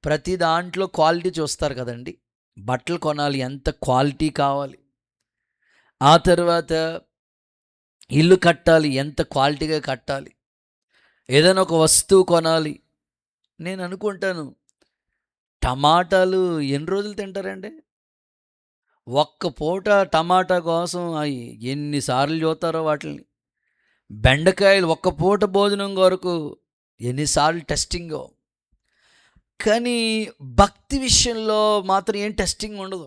Speaker 1: ప్రతి దాంట్లో క్వాలిటీ చూస్తారు కదండి. బట్టలు కొనాలి, ఎంత క్వాలిటీ కావాలి. ఆ తర్వాత ఇల్లు కట్టాలి, ఎంత క్వాలిటీగా కట్టాలి. ఏదైనా ఒక వస్తువు కొనాలి. నేను అనుకుంటాను, టమాటాలు ఎన్ని రోజులు తింటారండి? ఒక్క పూట టమాటా కోసం ఎన్నిసార్లు చూస్తారో వాటిని. బెండకాయలు ఒక్క పూట భోజనం కొరకు ఎన్నిసార్లు టెస్టింగో. కానీ భక్తి విషయంలో మాత్రం ఏం టెస్టింగ్ ఉండదు.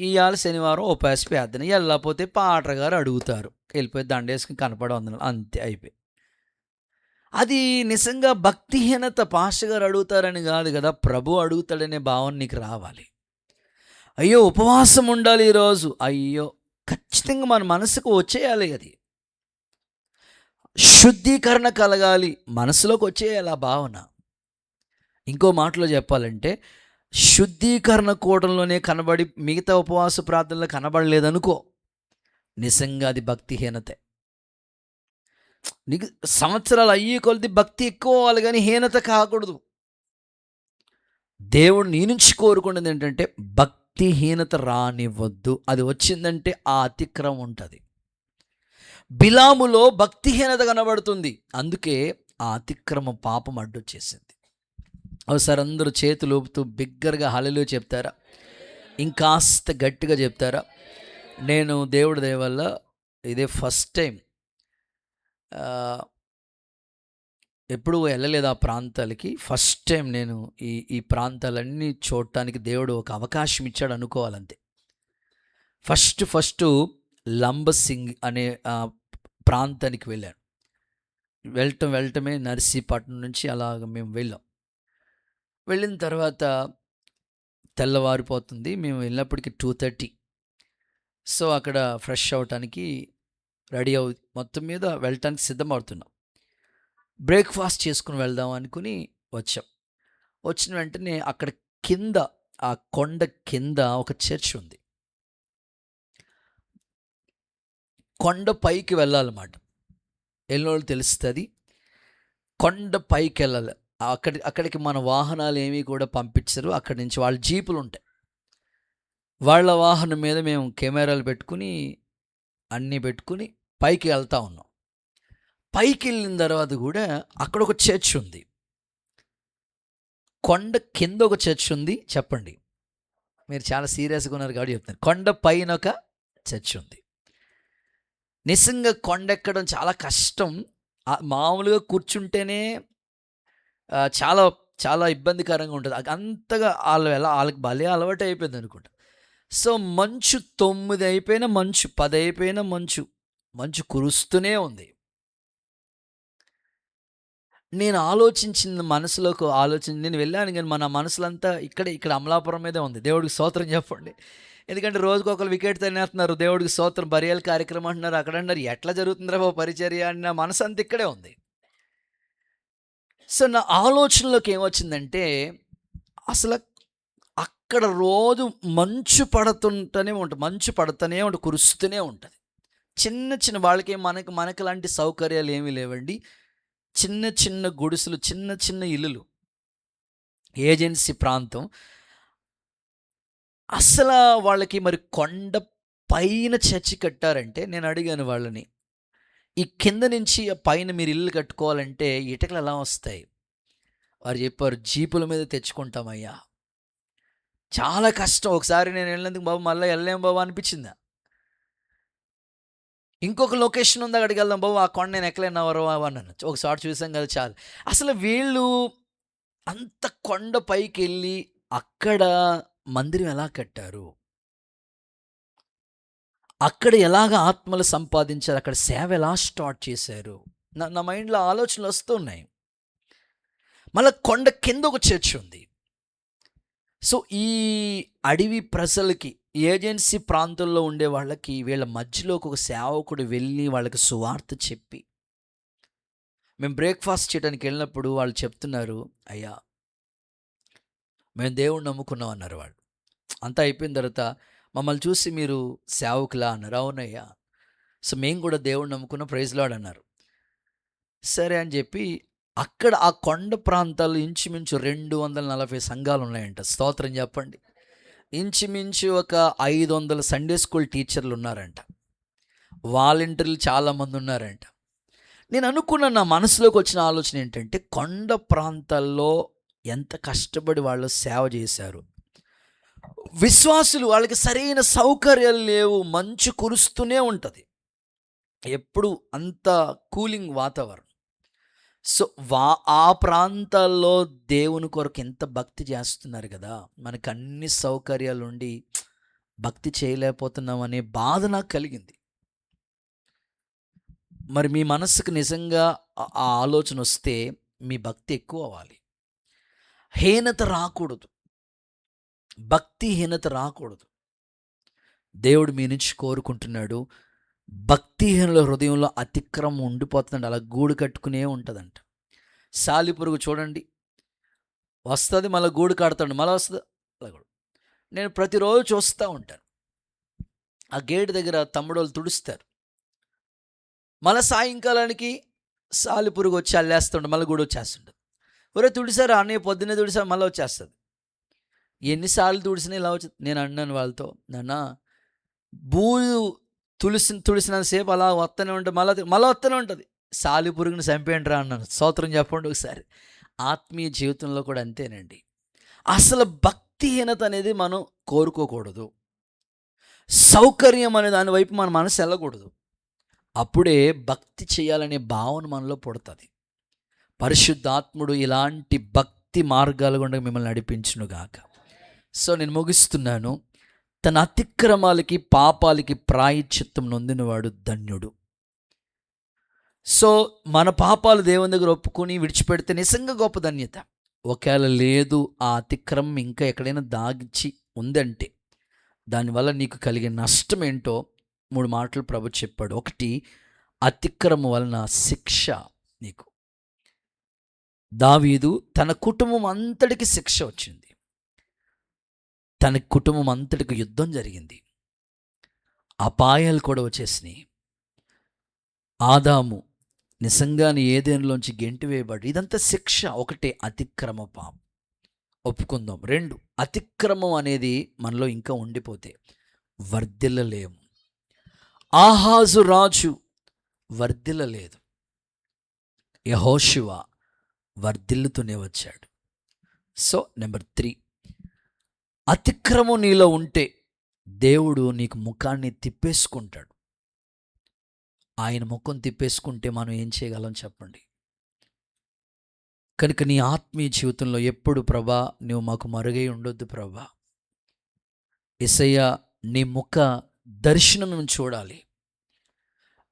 Speaker 1: ఇవాళ శనివారం ఉపాసి ప్రార్థన, వెళ్ళకపోతే పాటర్ గారు అడుగుతారు, వెళ్ళిపోయి దండేసుకుని కనపడవందనాలు, అంతే అయిపోయి. అది నిజంగా భక్తిహీనత. పాస్టర్ గారు అడుగుతారని కాదు కదా, ప్రభు అడుగుతాడనే భావన నీకు రావాలి. అయ్యో ఉపవాసం ఉండాలి ఈరోజు, అయ్యో ఖచ్చితంగా మన మనసుకు వచ్చేయాలి. అది శుద్ధీకరణ కలగాలి, మనసులోకి వచ్చేయాలి ఆ భావన. ఇంకో మాటలో చెప్పాలంటే, శుద్ధీకరణ కూటంలోనే కనబడి మిగతా ఉపవాస ప్రార్థనలో కనబడలేదనుకో, నిజంగా అది భక్తిహీనతే. నీకు సంవత్సరాలు అయ్యే కొలది భక్తి ఎక్కువ అవ్వాలి, కానీ హీనత కాకూడదు. దేవుడు నీ నుంచి కోరుకున్నది ఏంటంటే భక్తిహీనత రానివ్వద్దు. అది వచ్చిందంటే ఆ అతిక్రమం ఉంటుంది. బిలాములో భక్తిహీనత కనబడుతుంది, అందుకే ఆ అతిక్రమ పాపం అడ్డొచ్చేసింది. ఒకసారి అందరూ చేతులు ఊపుతూ బిగ్గరగా హల్లెలూయా చెప్తారా? ఇంకాస్త గట్టిగా చెప్తారా? నేను దేవుడి దయ వల్ల ఇదే ఫస్ట్ టైం, ఎప్పుడూ వెళ్ళలేదు ఆ ప్రాంతాలకి. ఫస్ట్ టైం నేను ఈ ప్రాంతాలన్నీ చూడటానికి దేవుడు ఒక అవకాశం ఇచ్చాడు అనుకోవాలంతే. ఫస్ట్ లంబసింగ్ అనే ప్రాంతానికి వెళ్ళాను. వెళ్ళటమే నర్సీపట్నం నుంచి అలాగ మేము వెళ్ళాం. వెళ్ళిన తర్వాత తెల్లవారిపోతుంది. మేము వెళ్ళినప్పటికీ 2:30. సో అక్కడ ఫ్రెష్ అవ్వటానికి రెడీ మొత్తం మీద వెళ్ళటానికి సిద్ధమవుతున్నాం. బ్రేక్ఫాస్ట్ చేసుకుని వెళ్దాం అనుకుని వచ్చాం. వచ్చిన వెంటనే అక్కడ కింద, ఆ కొండ కింద ఒక చర్చ్ ఉంది. కొండ పైకి వెళ్ళాలన్నమాట. వెళ్ళినోళ్ళు తెలుస్తుంది. కొండ పైకి వెళ్ళాలి. అక్కడికి మన వాహనాలు ఏమీ కూడా పంపించరు. అక్కడి నుంచి వాళ్ళ జీపులు ఉంటాయి. వాళ్ళ వాహనం మీద మేము కెమెరాలు పెట్టుకుని అన్నీ పెట్టుకుని పైకి వెళ్తా ఉన్నాం. పైకి వెళ్ళిన తర్వాత కూడా అక్కడ ఒక చర్చ్ ఉంది. కొండ కింద ఒక చర్చ్ ఉంది. చెప్పండి, మీరు చాలా సీరియస్గా ఉన్నారు కాబట్టి చెప్తాను. కొండ పైన ఒక చర్చ్ ఉంది. నిజంగా కొండ ఎక్కడం చాలా కష్టం. మామూలుగా కూర్చుంటేనే చాలా చాలా ఇబ్బందికరంగా ఉంటుంది. అంతగా వాళ్ళకి భలే అలవాటు అయిపోయింది అనుకుంటా. సో మంచు 9 అయిపోయినా మంచు, 10 అయిపోయినా మంచు కురుస్తూనే ఉంది. నేను నేను వెళ్ళాను, కానీ మన మనసులంతా ఇక్కడ అమలాపురం మీదే ఉంది. దేవుడికి స్తోత్రం చెప్పండి. ఎందుకంటే రోజుకొకరు వికెట్ తినేస్తున్నారు. దేవుడికి స్తోత్రం, బరియల్ కార్యక్రమం అంటున్నారు, అక్కడ అంటారు, ఎట్లా జరుగుతుందిరా బాబు పరిచర్య అని. నా మనసు అంతా ఇక్కడే ఉంది. సో నా ఆలోచనలోకి ఏమొచ్చిందంటే, అసలు అక్కడ రోజు మంచు పడుతూనే ఉంటుంది, కురుస్తూనే ఉంటుంది. చిన్న వాళ్ళకి మనకి లాంటి సౌకర్యాలు ఏమీ లేవండి. చిన్న గుడిసెలు, చిన్న ఇల్లులు, ఏజెన్సీ ప్రాంతం. అసలు వాళ్ళకి మరి కొండ పైన చర్చి కట్టారంటే, నేను అడిగాను వాళ్ళని, ఈ కింద నుంచి పైన మీరు ఇల్లు కట్టుకోవాలంటే ఇటుకలు ఎలా వస్తాయి? వారు చెప్పారు, జీపుల మీద తెచ్చుకుంటామయ్యా. చాలా కష్టం. ఒకసారి నేను వెళ్ళినందుకు బాబు మళ్ళీ వెళ్ళలేం బాబు అనిపించిందా. ఇంకొక లొకేషన్ ఉంది, అక్కడికి వెళ్దాం బాబు, ఆ కొండ నేను ఎక్కలేను ఎవరు అన్నాను. ఒకసారి చూసాం కదా చాలు. అసలు వీళ్ళు అంత కొండ పైకి వెళ్ళి అక్కడ మందిరం ఎలా కట్టారు, అక్కడ ఎలాగ ఆత్మలు సంపాదించారు, అక్కడ సేవ ఎలా స్టార్ట్ చేశారు, నా మైండ్లో ఆలోచనలు వస్తున్నాయి. మళ్ళీ కొండ కింద ఒక చర్చ్ ఉంది. సో ఈ అడవి ప్రజలకి, ఏజెన్సీ ప్రాంతంలో ఉండే వాళ్ళకి వీళ్ళ మధ్యలోకి ఒక సేవకుడు వెళ్ళి వాళ్ళకి సువార్త చెప్పి, మేము బ్రేక్ఫాస్ట్ చేయడానికి వెళ్ళినప్పుడు వాళ్ళు చెప్తున్నారు, అయ్యా మేము దేవుణ్ణి నమ్ముకున్నాం అన్నారు వాళ్ళు. అంతా అయిపోయిన తర్వాత మమ్మల్ని చూసి మీరు సేవకులా అన్నారు. అవునయ్యా, సో మేము కూడా దేవుణ్ణి నమ్ముకున్న ప్రైజ్ లార్డ్ అన్నారు. సరే అని చెప్పి అక్కడ ఆ కొండ ప్రాంతాల్లో ఇంచుమించు 240 సంఘాలు ఉన్నాయంట. స్తోత్రం చెప్పండి. ఇంచుమించు ఒక 500 సండే స్కూల్ టీచర్లు ఉన్నారంట. వాలంటీర్లు చాలామంది ఉన్నారంట. నేను అనుకున్న, నా మనసులోకి వచ్చిన ఆలోచన ఏంటంటే, కొండ ప్రాంతాల్లో ఎంత కష్టపడి వాళ్ళు సేవ చేశారు. విశ్వాసులు, వాళ్ళకి సరైన సౌకర్యాలు లేవు, మంచు కురుస్తూనే ఉంటుంది, ఎప్పుడు అంత కూలింగ్ వాతావరణం. సో ఆ ప్రాంతాల్లో దేవుని కొరకు ఎంత భక్తి చేస్తున్నారు కదా, మనకు అన్ని సౌకర్యాలు ఉండి భక్తి చేయలేకపోతున్నాం అనే బాధ నాకు కలిగింది. మరి మీ మనసుకు నిజంగా ఆ ఆలోచన వస్తే మీ భక్తి ఎక్కువ అవ్వాలి. హీనత రాకూడదు, భక్తిహీనత రాకూడదు. దేవుడు మీ నుంచి కోరుకుంటున్నాడు. భక్తిహీనుల హృదయంలో అతిక్రమం ఉండిపోతుందండి, అలా గూడు కట్టుకునే ఉంటుందంట. సాలిపురుగు చూడండి, వస్తుంది మళ్ళీ గూడు కడతాడు, మళ్ళీ వస్తుంది అలా కూడా. నేను ప్రతిరోజు చూస్తూ ఉంటాను, ఆ గేటు దగ్గర తమ్ముడోళ్ళు తుడుస్తారు, మళ్ళీ సాయంకాలానికి సాలిపురుగు వచ్చి అల్లేస్తుండే, మళ్ళీ గూడు వచ్చేస్తుంటుంది. ఒరే తుడిసారు అన్నయ్య, పొద్దున్నే తుడిసారు, మళ్ళీ వచ్చేస్తుంది. ఎన్నిసార్లు తుడిసినా ఇలా వచ్చి. నేను అన్నాను వాళ్ళతో, నాన్న బూజు తుడిసినంతసేపు అలా వస్తూనే ఉంటుంది, మళ్ళీ వస్తూనే ఉంటుంది, సాలిపురుగుని చంపేయండి రా అన్నాను. స్తోత్రం చెప్పండి ఒకసారి. ఆత్మీయ జీవితంలో కూడా అంతేనండి. అసలు భక్తిహీనత అనేది మనం కోరుకోకూడదు. సౌకర్యం అనే దాని వైపు మన మనసు వెళ్ళకూడదు. అప్పుడే భక్తి చేయాలనే భావన మనలో పుడుతుంది. పరిశుద్ధాత్ముడు ఇలాంటి భక్తి మార్గాలు గుండా మిమ్మల్ని నడిపించునుగాక. సో నేను ముగిస్తున్నాను. తన అతిక్రమాలకి పాపాలకి ప్రాయశ్చిత్తం నొందినవాడు ధన్యుడు. సో మన పాపాలు దేవుని దగ్గర ఒప్పుకొని విడిచిపెడితే నిజంగా గొప్ప ధన్యత. ఒకవేళ లేదు, ఆ అతిక్రమం ఇంకా ఎక్కడైనా దాగిచ్చి ఉందంటే దానివల్ల నీకు కలిగే నష్టం ఏంటో 3 మాటలు ప్రభు చెప్పాడు. 1, అతిక్రమం వలన శిక్ష నీకు. దావీదు తన కుటుంబం అంతటికి శిక్ష వచ్చింది, తన కుటుంబం అంతటికి యుద్ధం జరిగింది, అపాయాలు కూడా వచ్చేసినాయి. ఆదాము నిజంగానే ఏదేనులోంచి గెంటి వేయబడి, ఇదంతా శిక్ష. 1, అతిక్రమ పాపం ఒప్పుకుందాం. 2, అతిక్రమం అనేది మనలో ఇంకా ఉండిపోతే వర్ధిల్లలేము. ఆహాజు రాజు వర్ధిల్లలేదు, యెహోషువ వర్ధిల్లుతూనే వచ్చాడు. సో నెంబర్ 3, అతిక్రమం నీలో ఉంటే దేవుడు నీకు ముఖాన్ని తిప్పేసుకుంటాడు. ఆయన ముఖం తిప్పేసుకుంటే మనం ఏం చేయగలం చెప్పండి? కనుక నీ ఆత్మీయ జీవితంలో ఎప్పుడు, ప్రభా నువ్వు మాకు మరుగై ఉండొద్దు ప్రభా, యేసయ్యా నీ ముఖ దర్శనం మేము చూడాలి,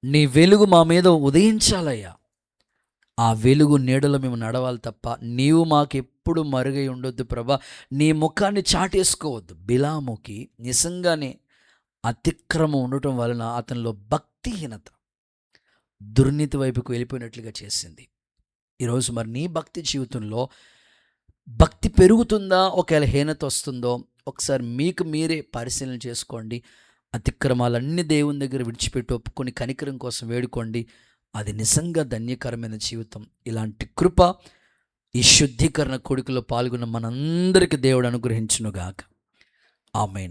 Speaker 1: నీ వెలుగు మా మీద ఉదయించాలయ్యా, ఆ వెలుగు నీడలో మేము నడవాలి తప్ప నీవు మాకెప్పుడు మరుగై ఉండొద్దు ప్రభా, నీ ముఖాన్ని చాటేసుకోవద్దు. బిలాముకి నిజంగానే అతిక్రమం ఉండటం వలన అతనిలో భక్తిహీనత, దుర్నీతి వైపుకు వెళ్ళిపోయినట్లుగా చేసింది. ఈరోజు మరి నీ భక్తి జీవితంలో భక్తి పెరుగుతుందా, ఒకవేళ హీనత వస్తుందో ఒకసారి మీకు మీరే పరిశీలన చేసుకోండి. అతిక్రమాలన్నీ దేవుని దగ్గర విడిచిపెట్టి ఒప్పుకొని కనికరం కోసం వేడుకోండి. అది నిజంగా ధన్యకరమైన జీవితం. ఇలాంటి కృప ఈ శుద్ధీకరణ కొడుకులో పాల్గొన్న మనందరికీ దేవుడు అనుగ్రహించునుగాక. ఆమేన్.